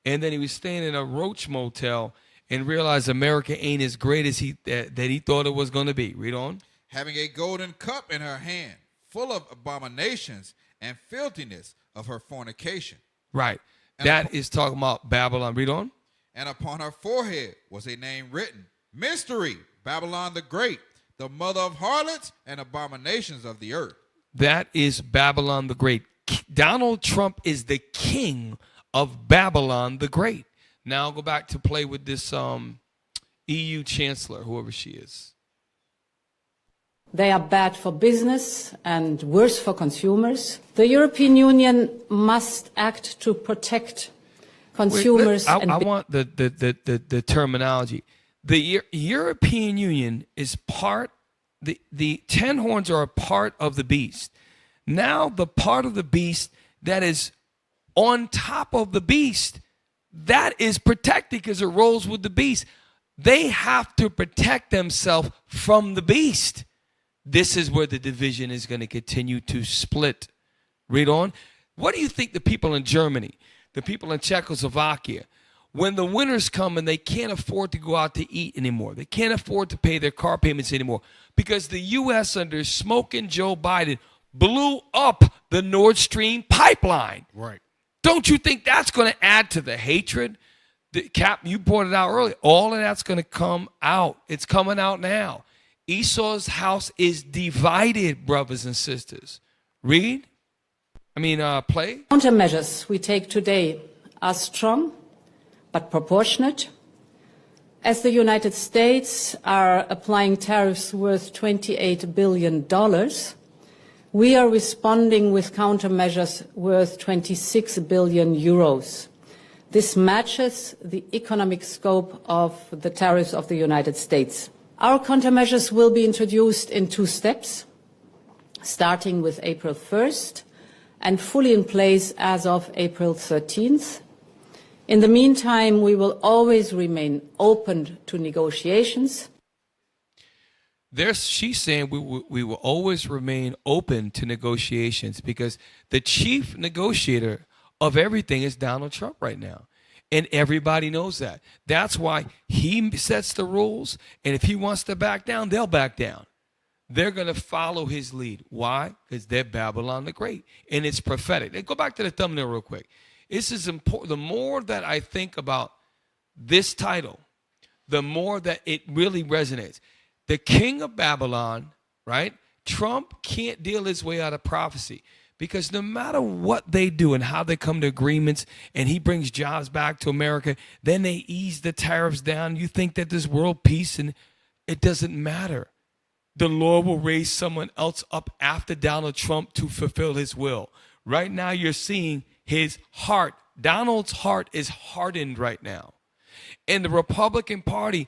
And then he was staying in a roach motel and realized America ain't as great as he thought it was going to be. Read on. Having a golden cup in her hand, full of abominations and filthiness of her fornication. Right. That is talking about Babylon. Read on. And upon her forehead was a name written, Mystery, Babylon the Great, the mother of harlots and abominations of the earth. That is Babylon the Great. Donald Trump is the king of Babylon the Great. Now I'll go back to play with this EU chancellor, whoever she is. They are bad for business and worse for consumers. The European Union must act to protect consumers. I want the terminology. The European Union is part, the 10 horns are a part of the beast. Now the part of the beast that is on top of the beast, that is protected because it rolls with the beast. They have to protect themselves from the beast. This is where the division is going to continue to split. Read on. What do you think the people in Germany, the people in Czechoslovakia, when the winters come and they can't afford to go out to eat anymore, they can't afford to pay their car payments anymore because the U.S. under smoking Joe Biden blew up the Nord Stream pipeline. Right. Don't you think that's going to add to the hatred? Cap, you pointed out earlier, all of that's going to come out. It's coming out now. Esau's house is divided, brothers and sisters. Play. Countermeasures we take today are strong but proportionate. As the United States are applying tariffs worth $28 billion, we are responding with countermeasures worth 26 billion euros. This matches the economic scope of the tariffs of the United States. Our countermeasures will be introduced in 2 steps, starting with April 1st and fully in place as of April 13th. In the meantime, we will always remain open to negotiations. She's saying we will always remain open to negotiations because the chief negotiator of everything is Donald Trump right now. And everybody knows that. That's why he sets the rules. And if he wants to back down, they'll back down. They're going to follow his lead. Why? Because they're Babylon the Great. And it's prophetic. Go back to the thumbnail real quick. This is important. The more that I think about this title, the more that it really resonates. The king of Babylon, right? Trump can't deal his way out of prophecy because no matter what they do and how they come to agreements and he brings jobs back to America, then they ease the tariffs down. You think that there's world peace and it doesn't matter. The Lord will raise someone else up after Donald Trump to fulfill his will. Right now you're seeing his heart. Donald's heart is hardened right now. And the Republican Party,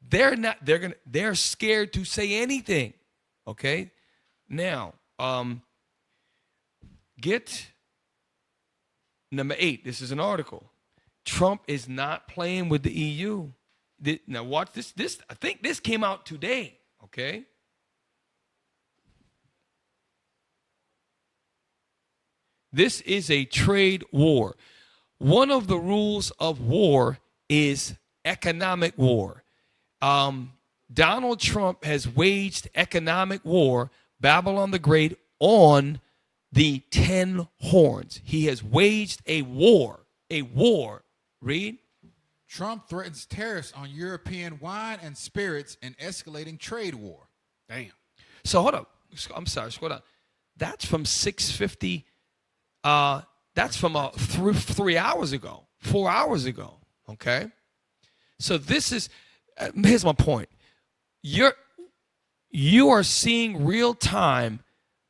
they're scared to say anything. Okay? Now, Get number 8. This is an article. Trump is not playing with the EU. Now watch this. I think this came out today. Okay. This is a trade war. One of the rules of war is economic war. Donald Trump has waged economic war, Babylon the Great, on the 10 horns. He has waged a war. A war. Read. Trump threatens tariffs on European wine and spirits in escalating trade war. Damn. So hold up. I'm sorry. Hold on. That's from 6:50. That's from 3 hours ago, 4 hours ago. Okay. So this is. Here's my point. You are seeing real time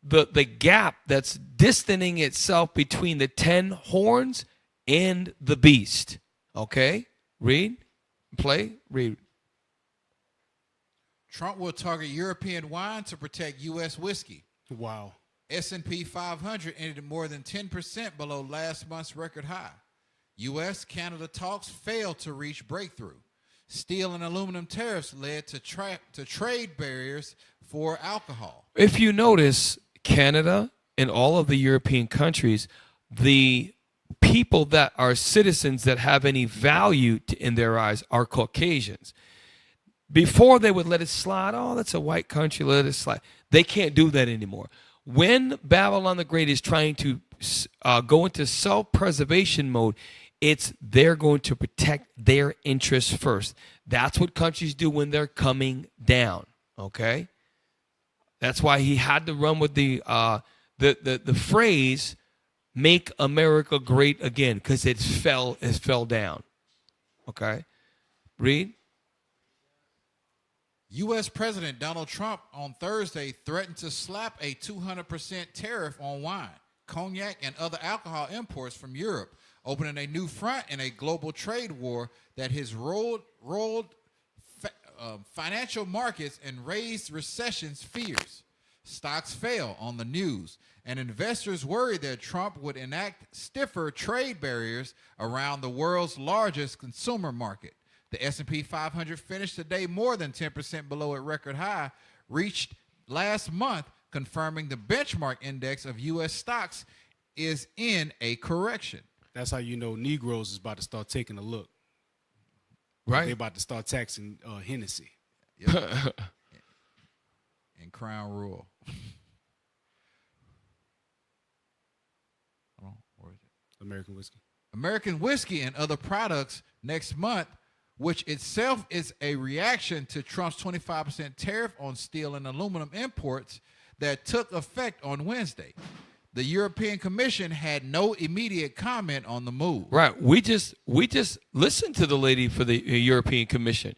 the gap that's distancing itself between the 10 horns and the beast. Okay. Read, play, read. Trump will target European wine to protect U.S. whiskey. Wow. S&P 500 ended more than 10% below last month's record high. U.S.-Canada talks failed to reach breakthrough. Steel and aluminum tariffs led to trade barriers for alcohol. If you notice, Canada and all of the European countries, the people that are citizens that have any value in their eyes are Caucasians. Before they would let it slide. Oh, that's a white country. Let it slide. They can't do that anymore. When Babylon the Great is trying to go into self-preservation mode, they're going to protect their interests first. That's what countries do when they're coming down. Okay, that's why he had to run with the phrase "Make America Great Again" because it fell down. Okay, read. U.S. President Donald Trump on Thursday threatened to slap a 200% tariff on wine, cognac, and other alcohol imports from Europe, opening a new front in a global trade war that has rolled financial markets and raised recession's fears. Stocks fell on the news, and investors worried that Trump would enact stiffer trade barriers around the world's largest consumer market. The S&P 500 finished today more than 10% below a record high reached last month, confirming the benchmark index of U.S. stocks is in a correction. That's how you know Negroes is about to start taking a look. Right. They're about to start taxing Hennessy. Yep. And Crown Royal. Hold on, where is it? American whiskey. American whiskey and other products next month, which itself is a reaction to Trump's 25% tariff on steel and aluminum imports that took effect on Wednesday. The European Commission had no immediate comment on the move. Right. We just listened to the lady for the European Commission.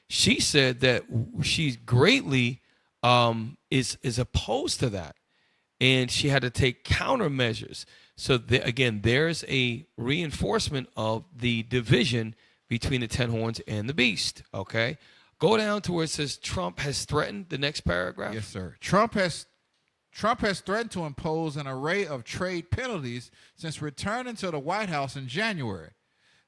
She said that she's greatly is opposed to that, and she had to take countermeasures. So again, there's a reinforcement of the division between the 10 horns and the beast. Okay, go down to where it says Trump has threatened. The next paragraph. Yes, sir. Trump has threatened to impose an array of trade penalties since returning to the White House in January,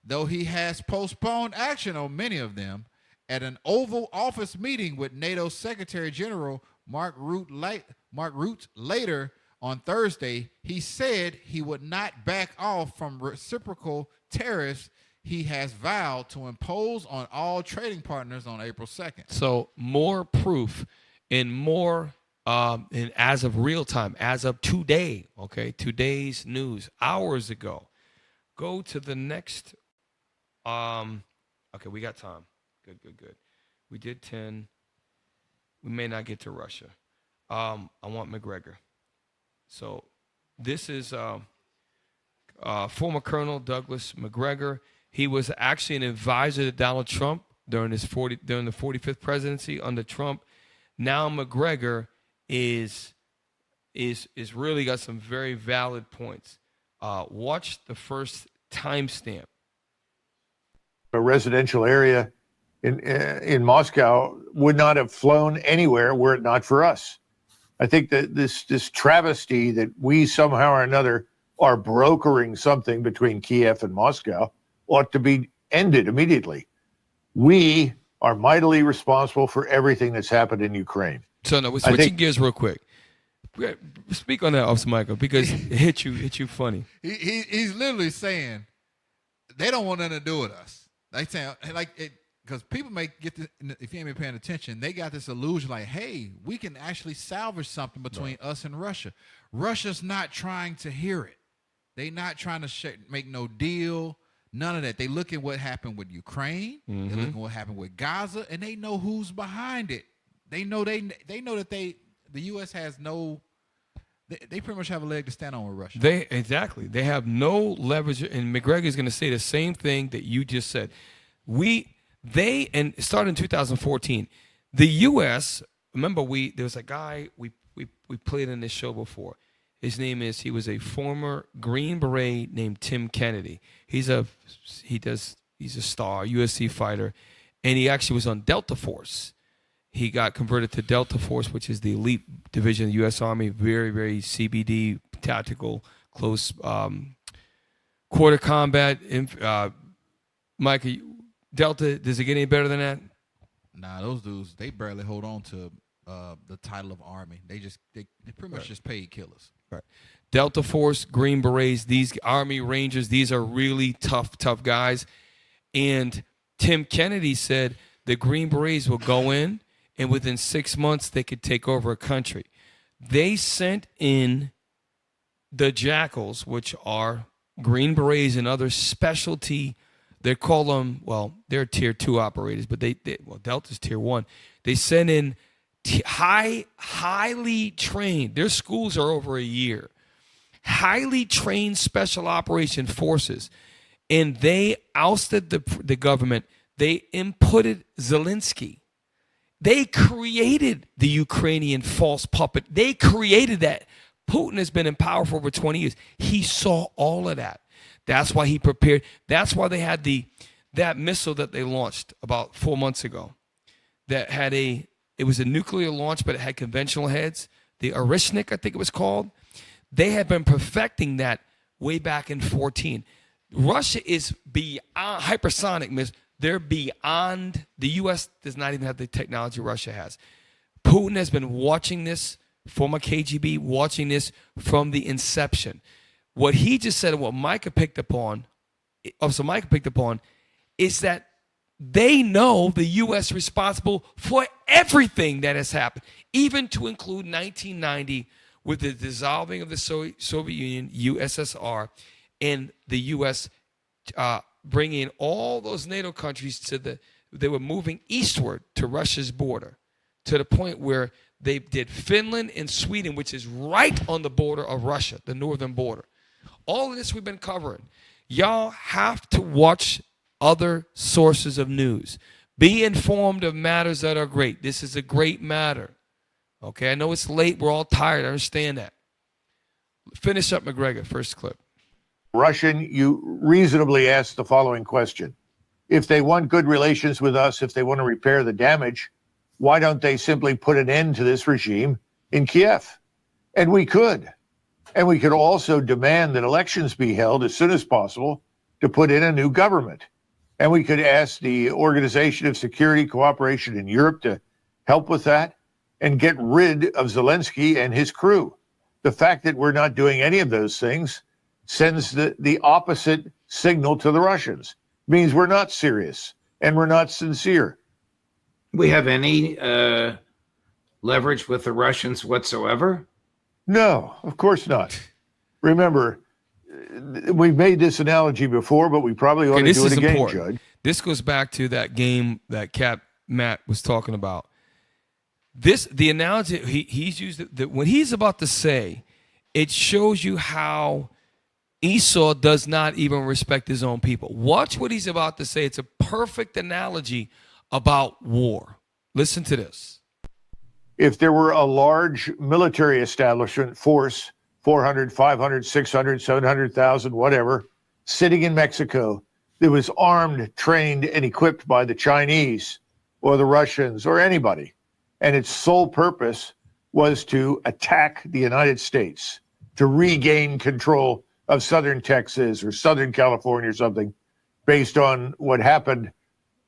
though he has postponed action on many of them. At an Oval Office meeting with NATO Secretary General Mark Rutte later on Thursday, he said he would not back off from reciprocal tariffs he has vowed to impose on all trading partners on April 2nd. So more proof and more and as of real time, as of today, okay, today's news, hours ago. Go to the next. Okay, we got time. Good. We did 10. We may not get to Russia. I want McGregor. So this is former Colonel Douglas McGregor. He was actually an advisor to Donald Trump during the 45th presidency under Trump. Now McGregor is really got some very valid points. Watch the first timestamp. A residential area in Moscow would not have flown anywhere were it not for us. I think that this travesty that we somehow or another are brokering something between Kiev and Moscow ought to be ended immediately. We are mightily responsible for everything that's happened in Ukraine. So no, we're switching gears real quick. Speak on that, Officer Michael, because it hit you funny. He's literally saying they don't want nothing to do with us. They saying because people may get this, if you ain't been paying attention, they got this illusion like, hey, we can actually salvage something between us and Russia. Russia's not trying to hear it. They not trying to make no deal. None of that. They look at what happened with Ukraine. They look at what happened with Gaza, and they know who's behind it. They know that the U.S. has no. They pretty much have a leg to stand on with Russia. They have no leverage, and McGregor is going to say the same thing that you just said. And started in 2014. The U.S. Remember, there was a guy we played in this show before. He was a former Green Beret named Tim Kennedy. He's a star, USC fighter, and he actually was on Delta Force. He got converted to Delta Force, which is the elite division of the U.S. Army, very, very CBD, tactical, close quarter combat. Mike, Delta, does it get any better than that? Nah, those dudes, they barely hold on to the title of Army. They pretty much just paid killers. Right. Delta Force, Green Berets, these Army Rangers, these are really tough guys. And Tim Kennedy said the Green Berets will go in, and within 6 months, they could take over a country. They sent in the Jackals, which are Green Berets and other specialty. They call them, they're tier 2 operators, but Delta's tier 1. They sent in highly trained. Their schools are over a year. Highly trained special operation forces, and they ousted the government. They inputted Zelensky. They created the Ukrainian false puppet. They created that. Putin has been in power for over 20 years. He saw all of that. That's why he prepared. That's why they had that missile that they launched about 4 months ago. It was a nuclear launch, but it had conventional heads. The Orishnik, I think it was called. They had been perfecting that way back in 2014. Russia is beyond hypersonic missiles. They're beyond. The U.S. does not even have the technology Russia has. Putin has been watching this, former KGB, watching this from the inception. What he just said and what Micah picked up on, is that they know the U.S. responsible for everything that has happened, even to include 1990 with the dissolving of the Soviet Union, USSR, and the U.S. Bringing all those NATO countries they were moving eastward to Russia's border, to the point where they did Finland and Sweden, which is right on the border of Russia, the northern border. All of this we've been covering. Y'all have to watch other sources of news. Be informed of matters that are great. This is a great matter. Okay, I know it's late. We're all tired. I understand that. Finish up, McGregor. First clip. Russian, you reasonably asked the following question. If they want good relations with us, if they want to repair the damage, why don't they simply put an end to this regime in Kiev? And we could. And we could also demand that elections be held as soon as possible to put in a new government. And we could ask the Organization of Security Cooperation in Europe to help with that and get rid of Zelensky and his crew. The fact that we're not doing any of those things sends the opposite signal to the Russians. It means we're not serious and we're not sincere. We have any leverage with the Russians whatsoever? No, of course not. Remember, we've made this analogy before, but we probably ought to do it again, Judge. This goes back to that game that Matt was talking about. The analogy he's used, when he's about to say, it shows you how Esau does not even respect his own people. Watch what he's about to say. It's a perfect analogy about war. Listen to this. If there were a large military establishment, force, 400, 500, 600, 700,000, whatever, sitting in Mexico that was armed, trained, and equipped by the Chinese or the Russians or anybody, and its sole purpose was to attack the United States, to regain control of southern Texas or southern California or something, based on what happened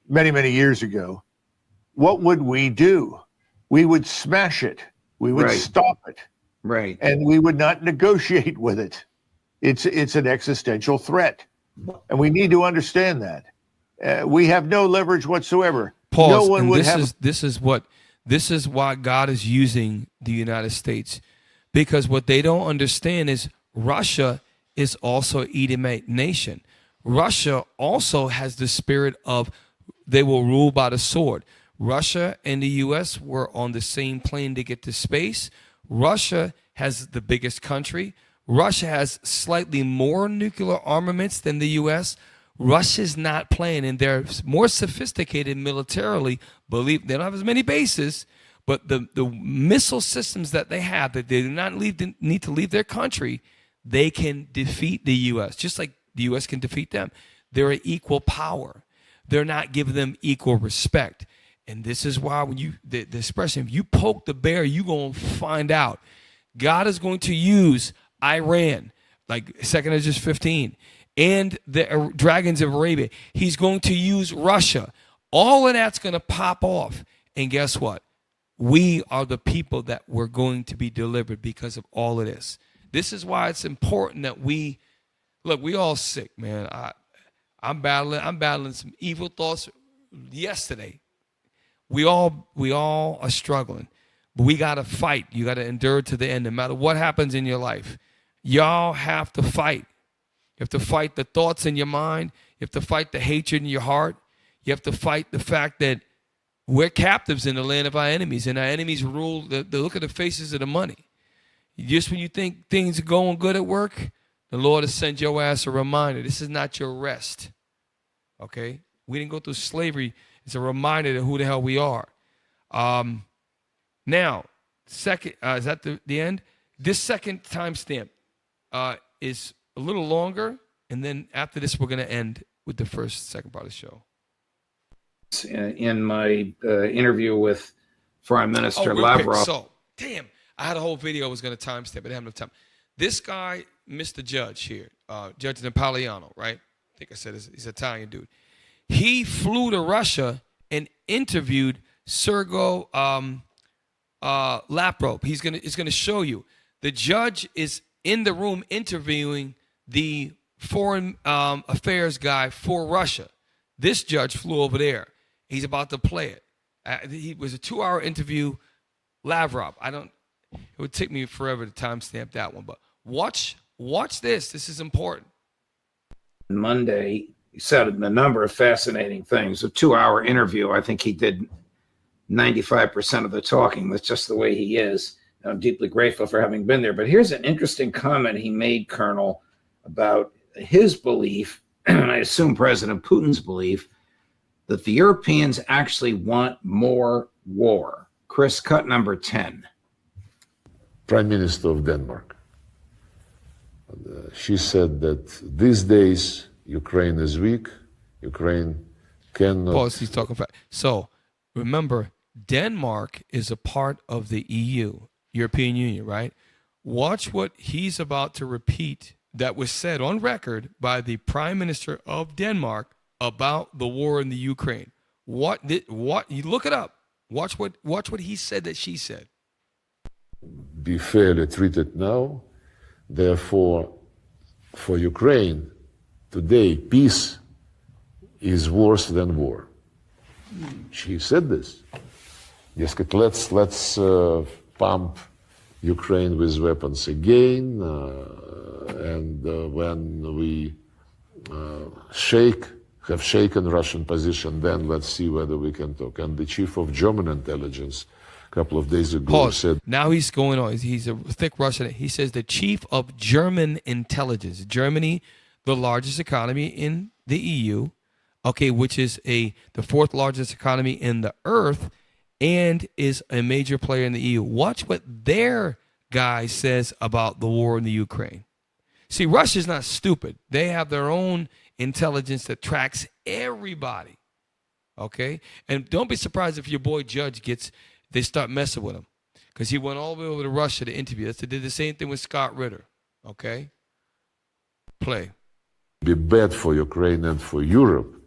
many, many years ago, what would we do? We would smash it. We would stop it. Right. And we would not negotiate with it. It's an existential threat. And we need to understand that. We have no leverage whatsoever. Pause. No one and would this have. this is why God is using the United States, because what they don't understand is Russia is also an Edomite nation. Russia also has the spirit of they will rule by the sword. Russia and the U.S. were on the same plane to get to space. Russia has the biggest country. Russia has slightly more nuclear armaments than the U.S. Russia's not playing, and they're more sophisticated militarily. They don't have as many bases, but the missile systems that they have, that they do not need to leave their country, they can defeat the U.S., just like the U.S. can defeat them. They're an equal power. They're not giving them equal respect. And this is why when the expression, if you poke the bear, you're going to find out. God is going to use Iran, like 2 Esdras 15, and the dragons of Arabia. He's going to use Russia. All of that's going to pop off. And guess what? We are the people that we're going to be delivered because of all of this. This is why it's important that we all sick, man. I'm battling some evil thoughts yesterday. We all are struggling, but we got to fight. You got to endure to the end, no matter what happens in your life. Y'all have to fight. You have to fight the thoughts in your mind. You have to fight the hatred in your heart. You have to fight the fact that we're captives in the land of our enemies, and our enemies rule. They look at the faces of the money. Just when you think things are going good at work, the Lord has sent your ass a reminder. This is not your rest. Okay? We didn't go through slavery. It's a reminder of who the hell we are. Now, second, is that the end? This second timestamp is a little longer, and then after this, we're going to end with the second part of the show. In my interview with Prime Minister real Lavrov. Quick. So, damn, I had a whole video I was going to timestamp, but I didn't have enough time. This guy, Mr. Judge here, Judge Napolitano, right? I think I said he's an Italian dude. He flew to Russia and interviewed Sergei Lavrov. He's gonna show you. The judge is in the room interviewing the foreign affairs guy for Russia. This judge flew over there. He's about to play it. It was a 2-hour interview. Lavrov. It would take me forever to timestamp that one, but watch this. This is important. Monday, he said a number of fascinating things. A 2-hour interview. I think he did 95% of the talking. That's just the way he is. I'm deeply grateful for having been there. But here's an interesting comment he made, Colonel, about his belief, and I assume President Putin's belief, that the Europeans actually want more war. Chris, cut number 10. Prime Minister of Denmark. She said that these days Ukraine is weak. Ukraine cannot. Pause. He's talking fast. So remember, Denmark is a part of the EU, European Union, right? Watch what he's about to repeat that was said on record by the Prime Minister of Denmark about the war in the Ukraine. What you look it up. Watch what he said that she said. Be fairly treated now. Therefore, for Ukraine, today, peace is worse than war. She said this. Дескать, let's pump Ukraine with weapons again, and when we have shaken Russian position, then let's see whether we can talk. And the chief of German intelligence a couple of days ago said... Now he's going on. He's a thick Russian. He says the chief of German intelligence. Germany, the largest economy in the EU, okay, which is the fourth largest economy in the earth and is a major player in the EU. Watch what their guy says about the war in the Ukraine. See, Russia's not stupid. They have their own intelligence that tracks everybody, okay? And don't be surprised if your boy Judge they start messing with him. because he went all the way over to Russia to interview. They did the same thing with Scott Ritter. Okay? Play. Be bad for Ukraine and for Europe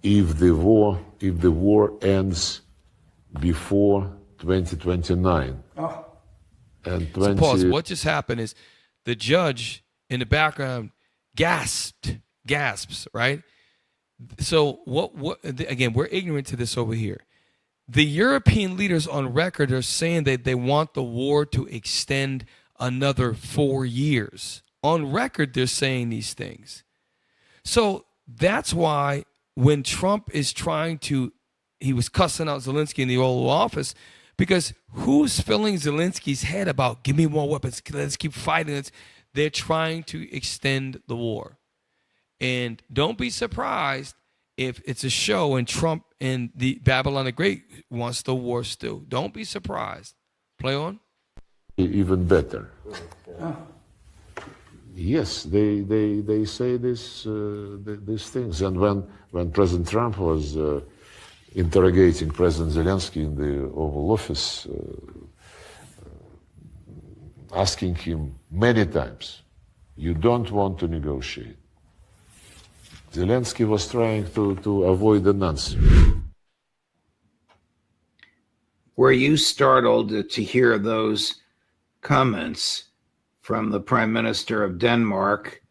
if the war ends before 2029. Oh. And pause. What just happened is the judge in the background gasps, right? So again, we're ignorant to this over here. The European leaders on record are saying that they want the war to extend another 4 years. On record, they're saying these things. So that's why when Trump is he was cussing out Zelensky in the Oval Office, because who's filling Zelensky's head about, give me more weapons, let's keep fighting. They're trying to extend the war. And don't be surprised if it's a show and Trump and the Babylon the Great wants the war still. Don't be surprised. Play on. Even better. Yes, they say these things. And when President Trump was interrogating President Zelensky in the Oval Office, asking him many times, you don't want to negotiate. Zelensky was trying to avoid an answer. Were you startled to hear those comments from the Prime Minister of Denmark?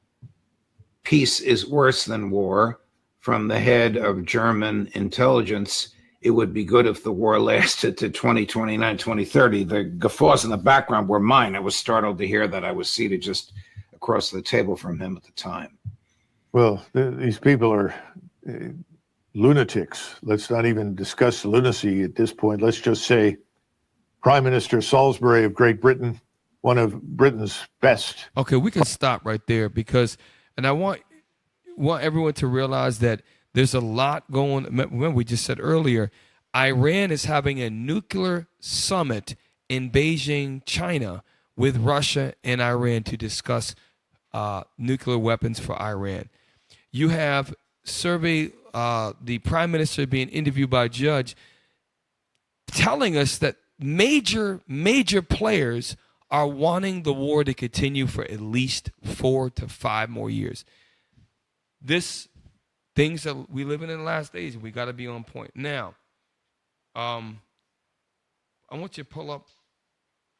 Peace is worse than war. From the head of German intelligence, it would be good if the war lasted to 2029, 2030. The guffaws in the background were mine. I was startled to hear that. I was seated just across the table from him at the time. Well, these people are lunatics. Let's not even discuss lunacy at this point. Let's just say Prime Minister Salisbury of Great Britain, one of Britain's best. Okay, we can stop right there because, and I want everyone to realize that there's a lot going. Remember, we just said earlier, Iran is having a nuclear summit in Beijing, China, with Russia and Iran to discuss nuclear weapons for Iran. You have the Prime Minister being interviewed by a judge telling us that major players are wanting the war to continue for at least 4 to 5 more years. Things that we live in the last days, we got to be on point. Now, I want you to pull up.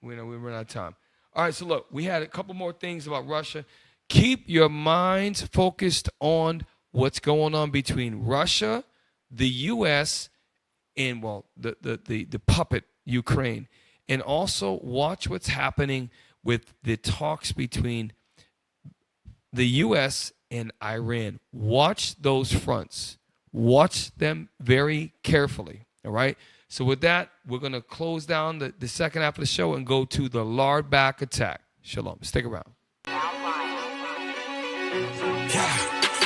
We run out of time. All right, so look, we had a couple more things about Russia. Keep your minds focused on what's going on between Russia, the U.S., and, well, the puppet Ukraine. And also watch what's happening with the talks between the U.S. and Iran. Watch those fronts. Watch them very carefully, all right? So with that, we're going to close down the second half of the show and go to the lard back attack. Shalom. Stick around.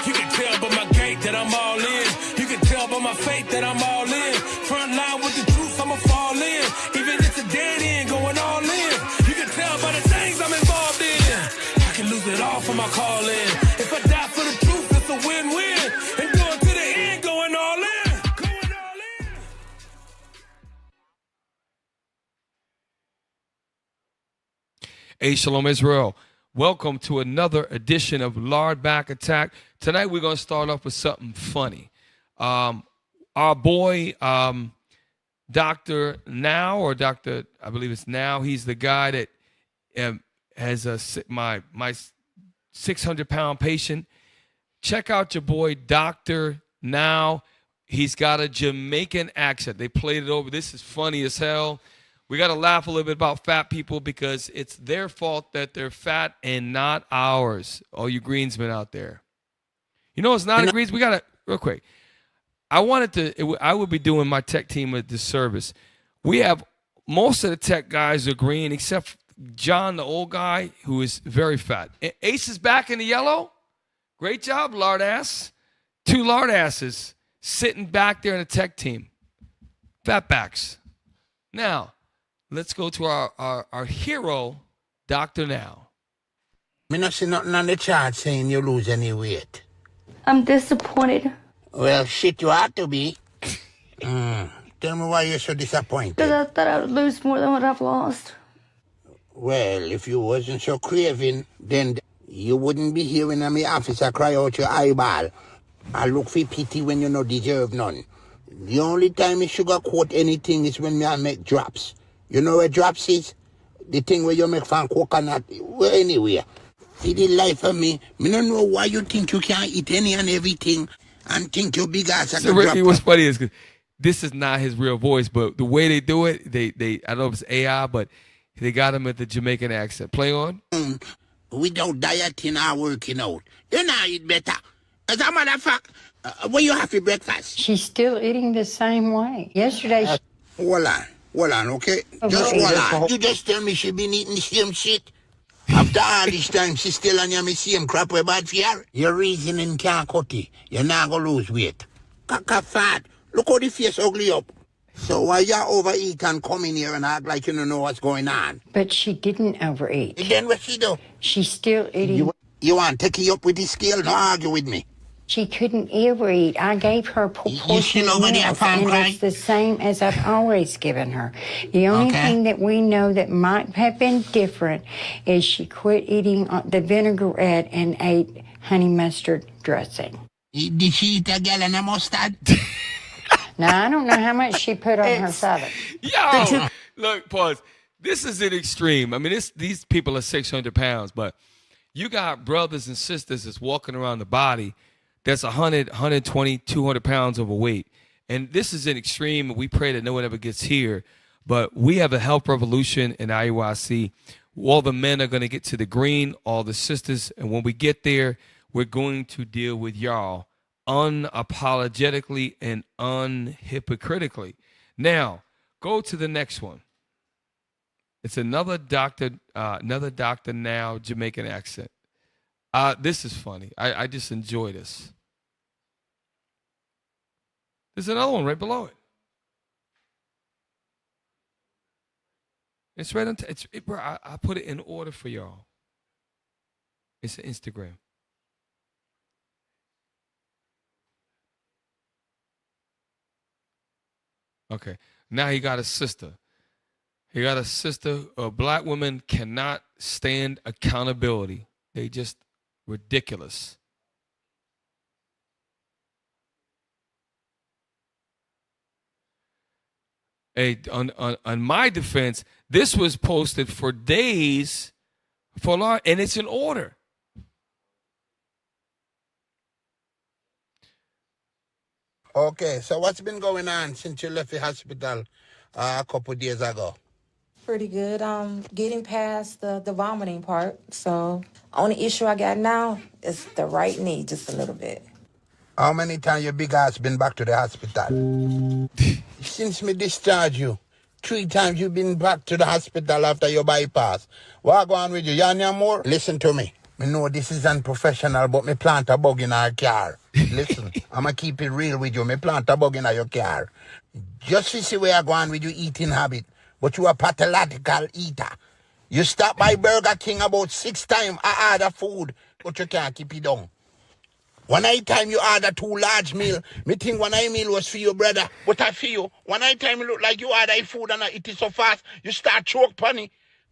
You can tell by my gait that I'm all in. You can tell by my faith that I'm all in. Front line with the truth, I'ma fall in. Even if it's a dead end, going all in. You can tell by the things I'm involved in. I can lose it all for my calling. If I die for the truth, it's a win-win. And going to the end, going all in. Going all in. Hey, Shalom Israel. Welcome to another edition of Lard Back Attack. Tonight we're going to start off with something funny. Our boy, Dr. Now, or Dr. I believe it's Now, he's the guy that has my 600-pound patient. Check out your boy, Dr. Now. He's got a Jamaican accent. They played it over. This is funny as hell. We got to laugh a little bit about fat people because it's their fault that they're fat and not ours. All you greensmen out there. You know, it's not a greens. We got to, real quick. I would be doing my tech team a disservice. We have most of the tech guys are green except John, the old guy, who is very fat. Ace is back in the yellow. Great job, lard ass. 2 lard asses sitting back there in the tech team. Fat backs. Now, let's go to our hero, Dr. Now. Me not see nothing on the chart saying you lose any weight. I'm disappointed. Well, shit, you ought to be. Tell me why you're so disappointed. Because I thought I would lose more than what I've lost. Well, if you wasn't so craving, then you wouldn't be here when my officer cry out your eyeball. I look for pity when you no deserve none. The only time I sugarcoat anything is when I make drops. You know where drops is? The thing where you make from coconut. Well, anyway, see the life of me. Me don't know why you think you can eat any and everything and think you're big ass. So Ricky, what's funny is this is not his real voice, but the way they do it, they I don't know if it's AI, but they got him at the Jamaican accent. Play on. Without dieting or working out, you know eat better. As a matter of fact, when you have your breakfast, She's still eating the same way. Yesterday, hold on, okay? Just hold on. You just tell me she been eating the same shit. After all this time, she still on the same crap we bad for her. Your reasoning can't cut it. You're not gonna lose weight. Kaka fat. Look how the face ugly up. So why you overeat and come in here and act like you don't know what's going on? but she didn't overeat. Then what she do? She's still eating. You want to take you up with the scale? Don't argue with me. She couldn't overeat. I gave her a proportion still of over there, meals, fine, and right? it's the same as I've always given her. The only thing that we know that might have been different is she quit eating the vinaigrette and ate honey mustard dressing. Did she eat a gallon of mustard? Now, I don't know how much she put on her salad. Yo, look, pause. This is an extreme. I mean, these people are 600 pounds, but you got brothers and sisters that's walking around the body that's 100, 120, 200 pounds overweight. And this is an extreme. We pray that no one ever gets here. But we have a health revolution in IUIC. All the men are going to get to the green, all the sisters. And when we get there, we're going to deal with y'all unapologetically and unhypocritically. Now, go to the next one. It's another doctor now, Jamaican accent. This is funny. I just enjoy this. There's another one right below it. It's right on. Bro, I put it in order for y'all. It's an Instagram. Okay. Now he got a sister. He got a sister. Black women cannot stand accountability. They just ridiculous. Hey, on my defense, this was posted for days for long, and it's in order. Okay, so what's been going on since you left the hospital a couple of days ago? Pretty good. Getting past the vomiting part. So only issue I got now is the right knee, just a little bit. How many times your big ass been back to the hospital? Since me discharge you, 3 times you been back to the hospital after your bypass. What go on with you? You and more? Listen to me. Me know this is unprofessional, but me plant a bug in our car. Listen, I'ma keep it real with you. Me plant a bug in your car. Just to see where I go on with your eating habit. But you a pathological eater. You stop by Burger King about 6 times I order food, but you can't keep it down. One night time you order 2 large meal. Me think one night meal was for your brother, but I for you. One night time you look like you order food and I eat it so fast, you start choke funny.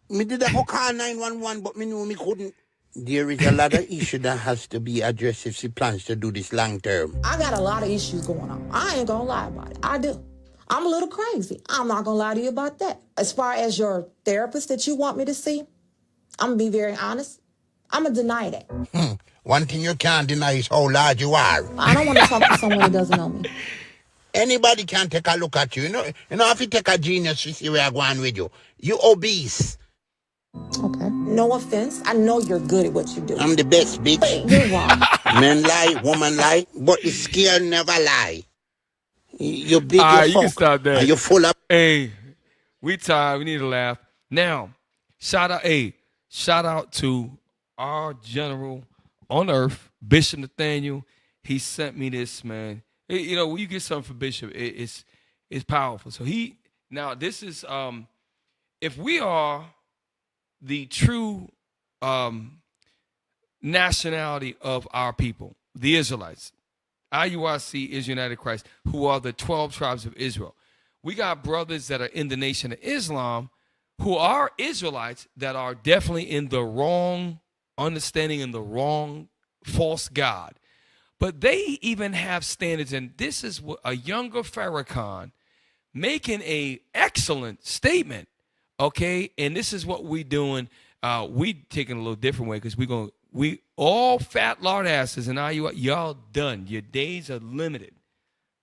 Me did a go call 911, but me knew me couldn't. There is a lot of issue that has to be addressed if she plans to do this long term. I got a lot of issues going on. I ain't gonna lie about it. I do. I'm a little crazy. I'm not gonna lie to you about that. As far as your therapist that you want me to see, I'm gonna be very honest. I'm gonna deny that. One thing you can't deny is how large you are. I don't want to talk to someone who doesn't know me. Anybody can take a look at you. You know if you take a genius to see where I'm going with you. You obese. Okay. No offense. I know you're good at what you do. I'm the best, bitch. But you're wrong. Men lie, woman lie, but the scale never lie. You're big, you can stop that. And you're full of... Hey, we tired. We need to laugh. Now, shout out to our general on earth, Bishop Nathaniel. He sent me this, man. You know, when you get something for Bishop, it's powerful. So this is, if we are the true nationality of our people, the Israelites, IUIC is United Christ, who are the 12 tribes of Israel. we got brothers that are in the Nation of Islam who are Israelites that are definitely in the wrong understanding and the wrong false God. But they even have standards, and this is what a younger Farrakhan making a excellent statement, okay? And this is what we doing. We taking a little different way because we all fat lard asses and y'all done. Your days are limited.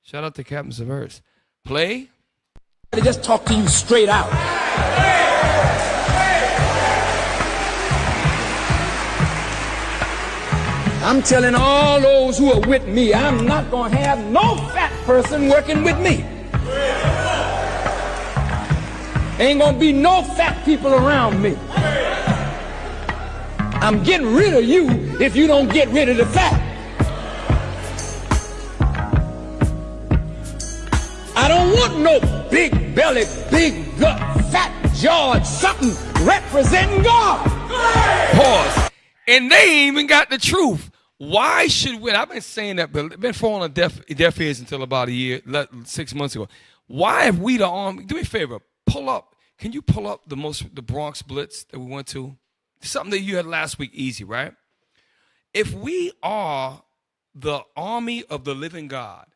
Shout out to Captain Subverse. Play. They just talk to you straight out. I'm telling all those who are with me, I'm not going to have no fat person working with me. Ain't going to be no fat people around me. I'm getting rid of you if you don't get rid of the fat. I don't want no big belly, big gut, fat jawed something representing God. Pause. And they ain't even got the truth. Why should we? I've been saying that, but been falling on deaf ears until about 6 months ago. Why have we the army? Do me a favor, pull up. Can you pull up the Bronx Blitz that we went to? Something that you had last week, easy, right? If we are the army of the living God,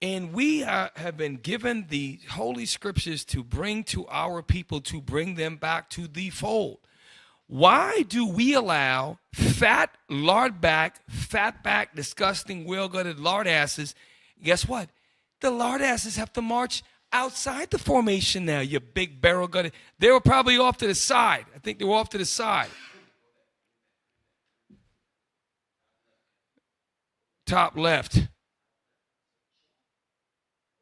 and we have been given the Holy Scriptures to bring to our people, to bring them back to the fold, why do we allow fat, lard back, disgusting, well-gutted lard asses? Guess what? The lard asses have to march outside the formation now, you big barrel-gutted. They were probably off to the side. I think they were off to the side. Top left.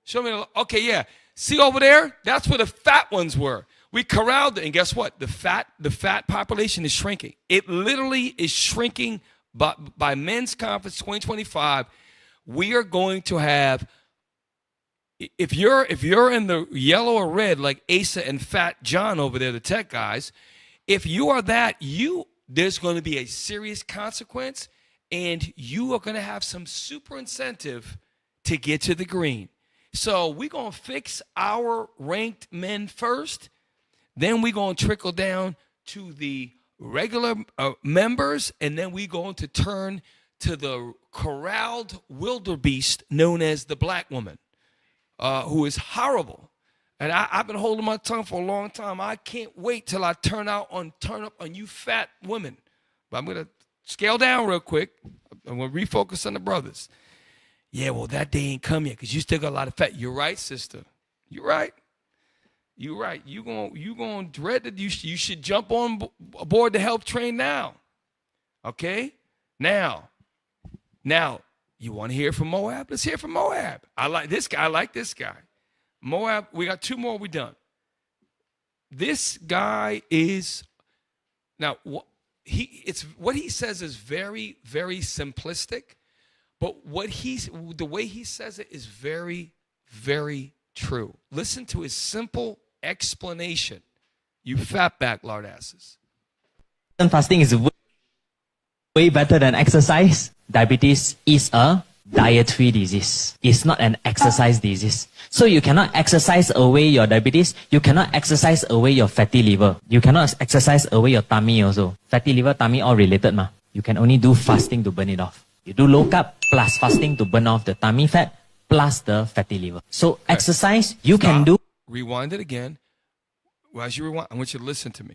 Show me. Okay, yeah. See over there? That's where the fat ones were. We corralled it, and guess what? The fat population is shrinking. It literally is shrinking. But by Men's Conference 2025, we are going to have. If you're in the yellow or red like Asa and Fat John over there, the tech guys, if you are that, there's going to be a serious consequence, and you are going to have some super incentive to get to the green. So we're going to fix our ranked men first. Then we're going to trickle down to the regular members, and then we're going to turn to the corralled wildebeest known as the black woman, who is horrible. And I've been holding my tongue for a long time. I can't wait till I turn up on you fat women. But I'm going to scale down real quick. I'm going to refocus on the brothers. Yeah, well, that day ain't come yet because you still got a lot of fat. You're right, sister. You're right. You're right. You gonna dread that. You should jump on aboard the help train now. Okay? Now, you want to hear from Moab? Let's hear from Moab. I like this guy. Moab, we got two more, we done. This guy is, now, what he says is very, very simplistic, but the way he says it is very, very true. Listen to his simple explanation. You fatback lard asses. Fasting is way better than exercise. Diabetes is a dietary disease. It's not an exercise disease. So you cannot exercise away your diabetes. You cannot exercise away your fatty liver. You cannot exercise away your tummy also. Fatty liver, tummy, all related ma. You can only do fasting to burn it off. You do low carb plus fasting to burn off the tummy fat plus the fatty liver. So exercise, you can do. Rewind it again. Well, as you rewind, I want you to listen to me.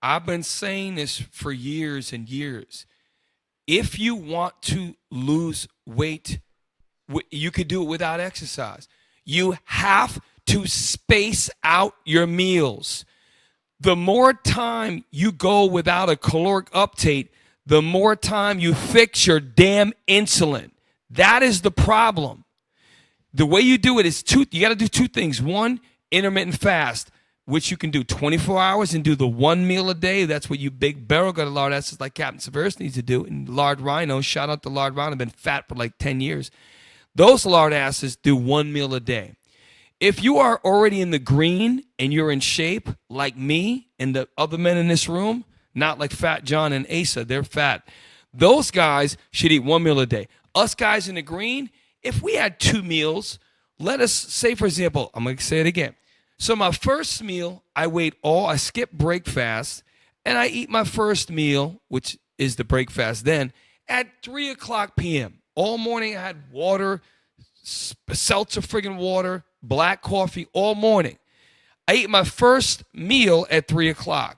I've been saying this for years and years. If you want to lose weight, you could do it without exercise. You have to space out your meals. The more time you go without a caloric uptake, the more time you fix your damn insulin. That is the problem. The way you do it is you got to do two things. One, intermittent fast, which you can do 24 hours and do the one meal a day. That's what you big barrel got a lard asses like Captain Severus needs to do. And Lard Rhino, shout out to Lard Rhino, been fat for like 10 years. Those lard asses do one meal a day. If you are already in the green and you're in shape like me and the other men in this room, not like Fat John and Asa, they're fat. Those guys should eat one meal a day. Us guys in the green, if we had two meals, let us say, for example, I'm going to say it again. So my first meal, I skip break fast, and I eat my first meal, which is the break fast then, at 3 o'clock p.m. All morning I had water, seltzer friggin' water, black coffee all morning. I eat my first meal at 3 o'clock.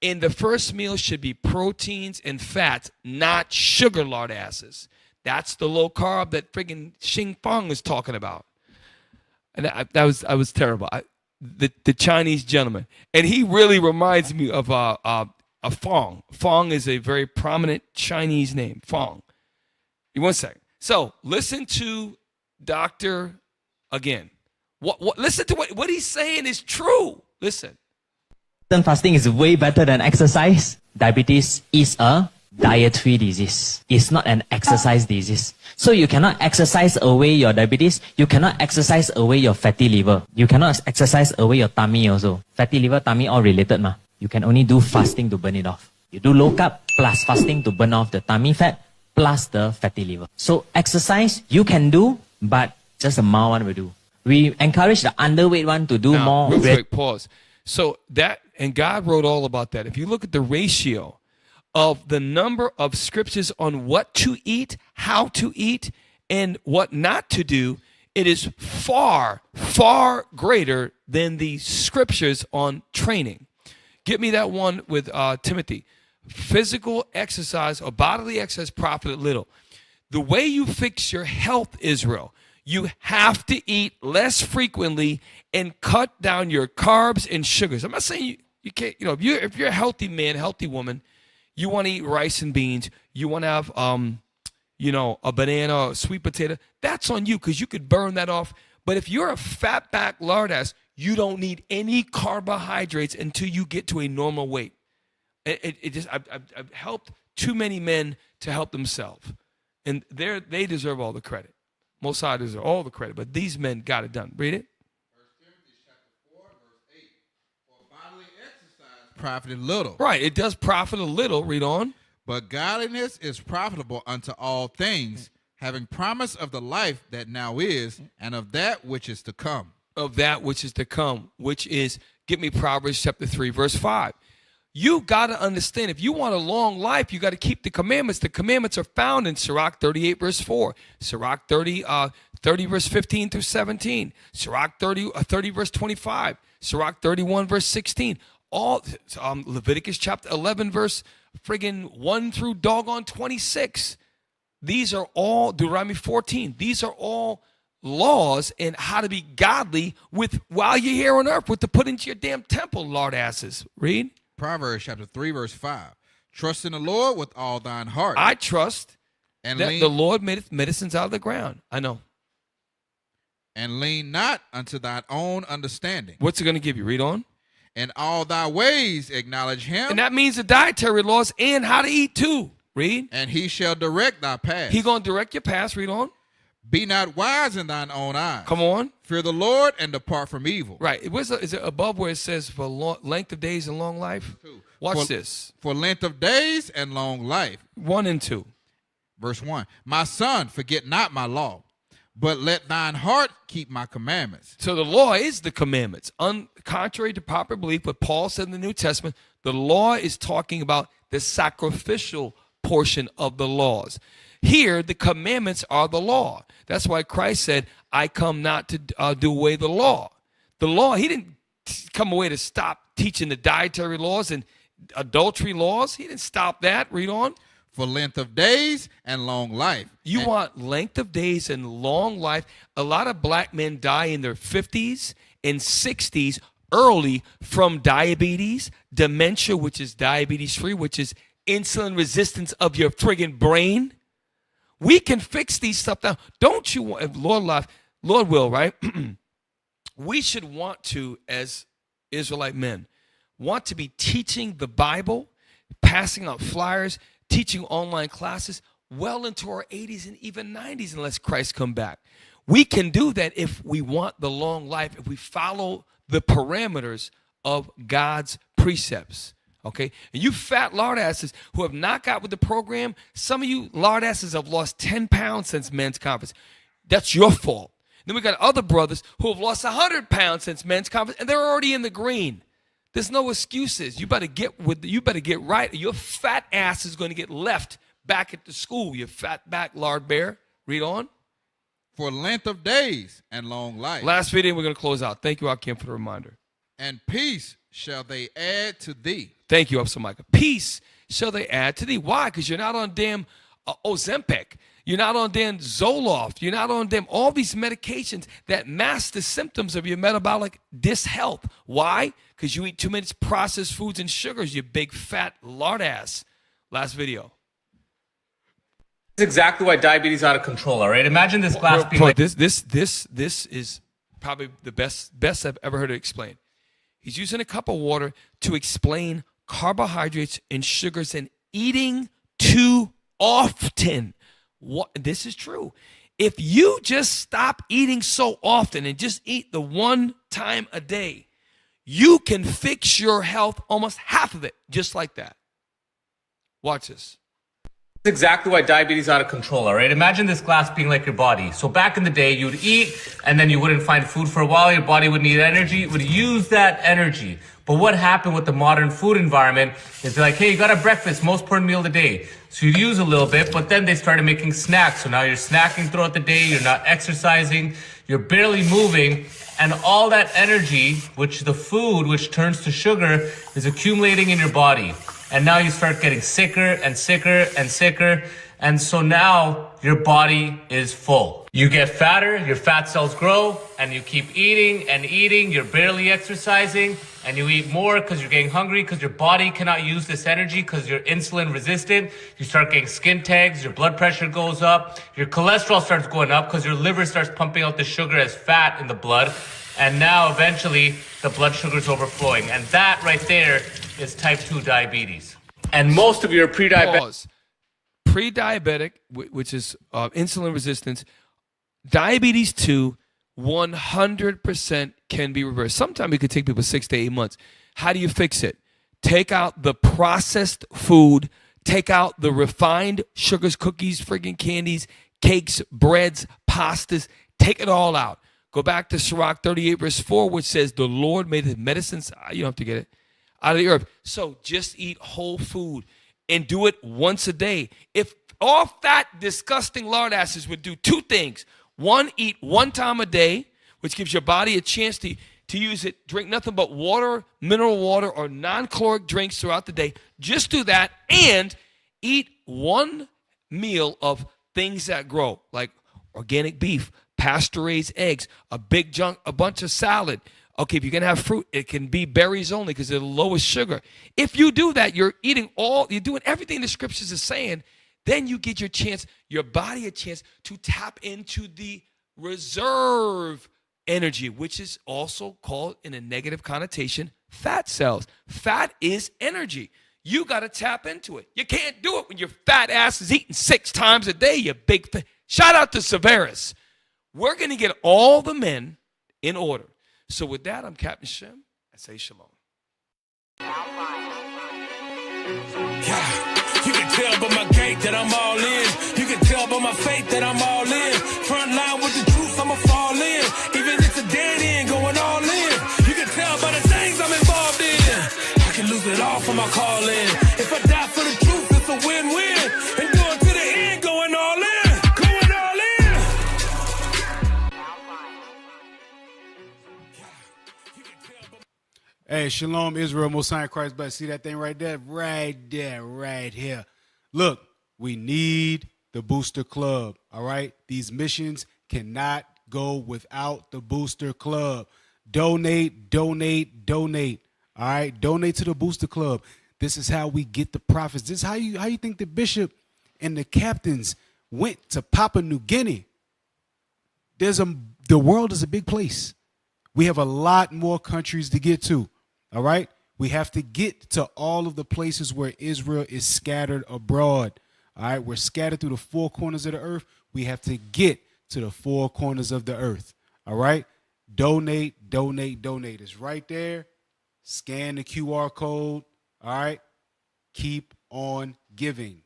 And the first meal should be proteins and fats, not sugar lard asses. That's the low carb that friggin' Xing Feng is talking about. And I was terrible. The Chinese gentleman. And he really reminds me of a Fong. Fong is a very prominent Chinese name. Fong. One second. So listen to Dr. again. Listen to what he's saying is true. Listen. Fasting is way better than exercise. Diabetes is a dietary disease. It's not an exercise disease. So you cannot exercise away your diabetes. You cannot exercise away your fatty liver. You cannot exercise away your tummy also. Fatty liver, tummy, all related ma. You can only do fasting to burn it off. You do low carb plus fasting to burn off the tummy fat plus the fatty liver. So exercise you can do, but just a mild one will do. We encourage the underweight one to do more. Real quick, pause. So that, and God wrote all about that. If you look at the ratio of the number of scriptures on what to eat, how to eat, and what not to do, it is far, far greater than the scriptures on training. Give me that one with Timothy. Physical exercise or bodily exercise profited little. The way you fix your health, Israel, you have to eat less frequently and cut down your carbs and sugars. I'm not saying you can't, if you're a healthy man, healthy woman, you want to eat rice and beans, you want to have, a banana or a sweet potato, that's on you because you could burn that off. But if you're a fat back lard ass, you don't need any carbohydrates until you get to a normal weight. I've helped too many men to help themselves. And they deserve all the credit. Most High deserve all the credit, but these men got it done. Read it. 1 Timothy chapter 4, verse 8. For bodily exercise profited little. Right, it does profit a little. Read on. But godliness is profitable unto all things, having promise of the life that now is, and of that which is to come. Of that which is to come, which is, give me Proverbs chapter 3, verse 5. You got to understand, if you want a long life, you got to keep the commandments. The commandments are found in Sirach 38, verse 4, Sirach 30, 30, verse 15 through 17, Sirach 30, verse 25, Sirach 31, verse 16, all Leviticus chapter 11, verse friggin' 1 through doggone 26. These are all, Deuteronomy 14, these are all laws and how to be godly while you're here on earth, with to put into your damn temple, lard asses. Read. Proverbs chapter 3, verse 5. Trust in the Lord with all thine heart. I trust that the Lord made medicines out of the ground. I know. And lean not unto thine own understanding. What's it going to give you? Read on. In all thy ways acknowledge him. And that means the dietary laws and how to eat too. Read. And he shall direct thy path. He going to direct your path. Read on. Be not wise in thine own eyes. Come on. Fear the Lord and depart from evil. Right. Is it above where it says for length of days and long life? Watch this. For length of days and long life. 1 and 2. Verse 1. My son, forget not my law, but let thine heart keep my commandments. So the law is the commandments. Contrary to popular belief, what Paul said in the New Testament, the law is talking about the sacrificial portion of the laws. Here, the commandments are the law. That's why Christ said, I come not to do away the law. The law, he didn't come away to stop teaching the dietary laws and adultery laws. He didn't stop that. Read on. For length of days and long life. You want length of days and long life. A lot of black men die in their 50s and 60s early from diabetes, dementia, which is diabetes free, which is insulin resistance of your friggin' brain. We can fix these stuff down. Don't you want, Lord will, right? We should want to, as Israelite men, want to be teaching the Bible, passing out flyers, teaching online classes well into our 80s and even 90s unless Christ come back. We can do that if we want the long life, if we follow the parameters of God's precepts. Okay, and you fat lard asses who have not got with the program, some of you lard asses have lost 10 pounds since men's conference. That's your fault. Then we got other brothers who have lost 100 pounds since men's conference, and they're already in the green. There's no excuses. You better get right, or your fat ass is going to get left back at the school. You fat back lard bear. Read on. For length of days and long life. Last video, we're going to close out. Thank you, Akim, for the reminder. And peace shall they add to thee. Thank you, Officer Micah. Peace shall they add to thee. Why? Because you're not on damn Ozempic. You're not on damn Zoloft. You're not on damn all these medications that mask the symptoms of your metabolic dishealth. Why? Because you eat too many processed foods and sugars, you big fat lard ass. Last video. This is exactly why diabetes is out of control, all right? Imagine this glass being like... This is probably the best I've ever heard it explained. He's using a cup of water to explain carbohydrates and sugars and eating too often. This is true. If you just stop eating so often and just eat the one time a day, you can fix your health, almost half of it, just like that. Watch this. This is exactly why diabetes is out of control, all right? Imagine this glass being like your body. So back in the day, you'd eat, and then you wouldn't find food for a while. Your body would need energy. It would use that energy. But what happened with the modern food environment is they're like, hey, you got a breakfast, most important meal of the day. So you'd use a little bit, but then they started making snacks. So now you're snacking throughout the day. You're not exercising. You're barely moving. And all that energy, which the food, which turns to sugar, is accumulating in your body. And now you start getting sicker and sicker and sicker. And so now your body is full. You get fatter, your fat cells grow, and you keep eating and eating. You're barely exercising, and you eat more because you're getting hungry, because your body cannot use this energy because you're insulin resistant. You start getting skin tags, your blood pressure goes up, your cholesterol starts going up because your liver starts pumping out the sugar as fat in the blood. And now eventually the blood sugar is overflowing. And that right there is type 2 diabetes. And most of your pre-diabetic, which is insulin resistance, diabetes 2, 100% can be reversed. Sometimes it could take people 6 to 8 months. How do you fix it? Take out the processed food, take out the refined sugars, cookies, friggin' candies, cakes, breads, pastas, take it all out. Go back to Sirach 38 verse 4, which says the Lord made his medicines, you don't have to get it, out of the earth. So just eat whole food and do it once a day. If all fat, disgusting lard asses would do two things. One, eat one time a day, which gives your body a chance to use it. Drink nothing but water, mineral water, or non-caloric drinks throughout the day. Just do that and eat one meal of things that grow, like organic beef, pasture-raised eggs, a bunch of salad. Okay, if you're going to have fruit, it can be berries only because they're the lowest sugar. If you do that, you're doing everything the scriptures are saying, then you get your body a chance to tap into the reserve energy, which is also called, in a negative connotation, fat cells. Fat is energy. You got to tap into it. You can't do it when your fat ass is eating 6 times a day, you big fat. Shout out to Severus. We're going to get all the men in order. So with that, I'm Captain Shem. I say shalom. You can tell by my gait that I'm all in. You can tell by my faith that I'm all in. Front line with the truth, I'ma fall in. Even if it's a dead end, going all in. You can tell by the things I'm involved in. I can lose it all for my calling. If I die for the truth, it's a win-win. And going to the end, going all in. Going all in. Hey, Shalom, Israel, Most High Christ, but see that thing right there? Right there, right here. Look, we need the Booster Club, all right? These missions cannot go without the Booster Club. Donate, donate, donate, all right? Donate to the Booster Club. This is how we get the profits. This is how you think the bishop and the captains went to Papua New Guinea. The world is a big place. We have a lot more countries to get to, all right? We have to get to all of the places where Israel is scattered abroad, all right? We're scattered through the 4 corners of the earth. We have to get to the 4 corners of the earth, all right? Donate, donate, donate. It's right there. Scan the QR code, all right? Keep on giving.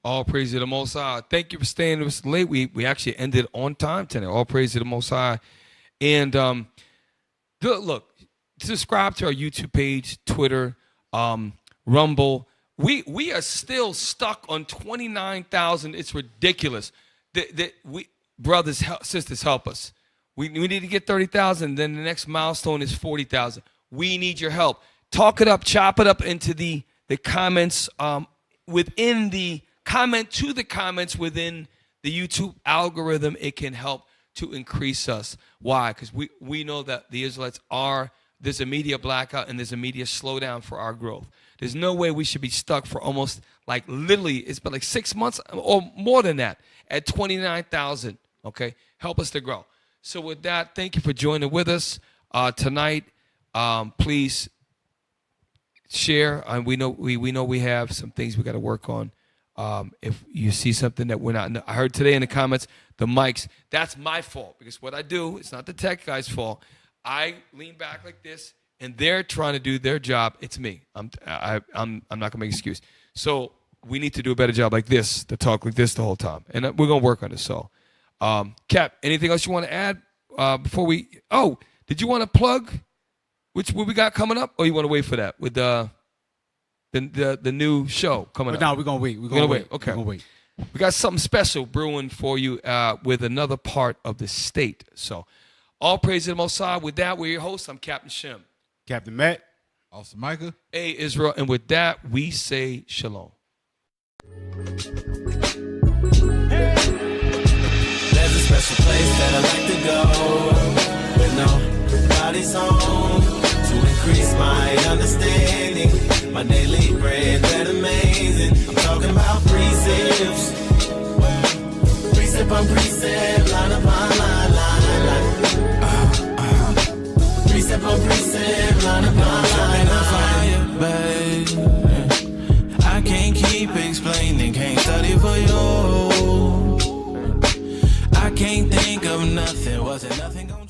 All praise to the Most High. Thank you for staying with us late. We actually ended on time tonight. All praise to the Most High. And look, subscribe to our YouTube page, Twitter, Rumble. We are still stuck on 29,000. It's ridiculous. Brothers, sisters, help us. We need to get 30,000. Then the next milestone is 40,000. We need your help. Talk it up, chop it up into the comments within the comment to the comments within the YouTube algorithm. It can help to increase us. Why? Because we know that the Israelites there's a media blackout and there's a media slowdown for our growth. There's no way we should be stuck for almost literally, it's been 6 months or more than that at 29,000. Okay, help us to grow. So with that, thank you for joining with us tonight. Please share. We know we have some things we got to work on. If you see something that we're not, I heard today in the comments, the mics, that's my fault, because what I do, it's not the tech guy's fault. I lean back like this and they're trying to do their job. It's me. I'm not gonna make an excuse. So we need to do a better job like this, to talk like this the whole time. And we're gonna work on it. So Cap, anything else you want to add before we, did you want to plug what we got coming up, or you want to wait for that with the new show coming up? No, we're gonna wait. We're gonna wait. Okay. We're gonna wait. We got something special brewing for you with another part of the state. So, all praise to the Most High. With that, we're your hosts. I'm Captain Shem. Captain Matt. Officer Micah. Hey, Israel. And with that, we say shalom. There's a special place that I like to go, but nobody's home, to increase my understanding, my daily bread that amazing. I'm talking about precepts, precept on precept, line upon line. Precept on precept, line upon line. Babe, I can't keep explaining, can't study for you. I can't think of nothing, wasn't nothing gonna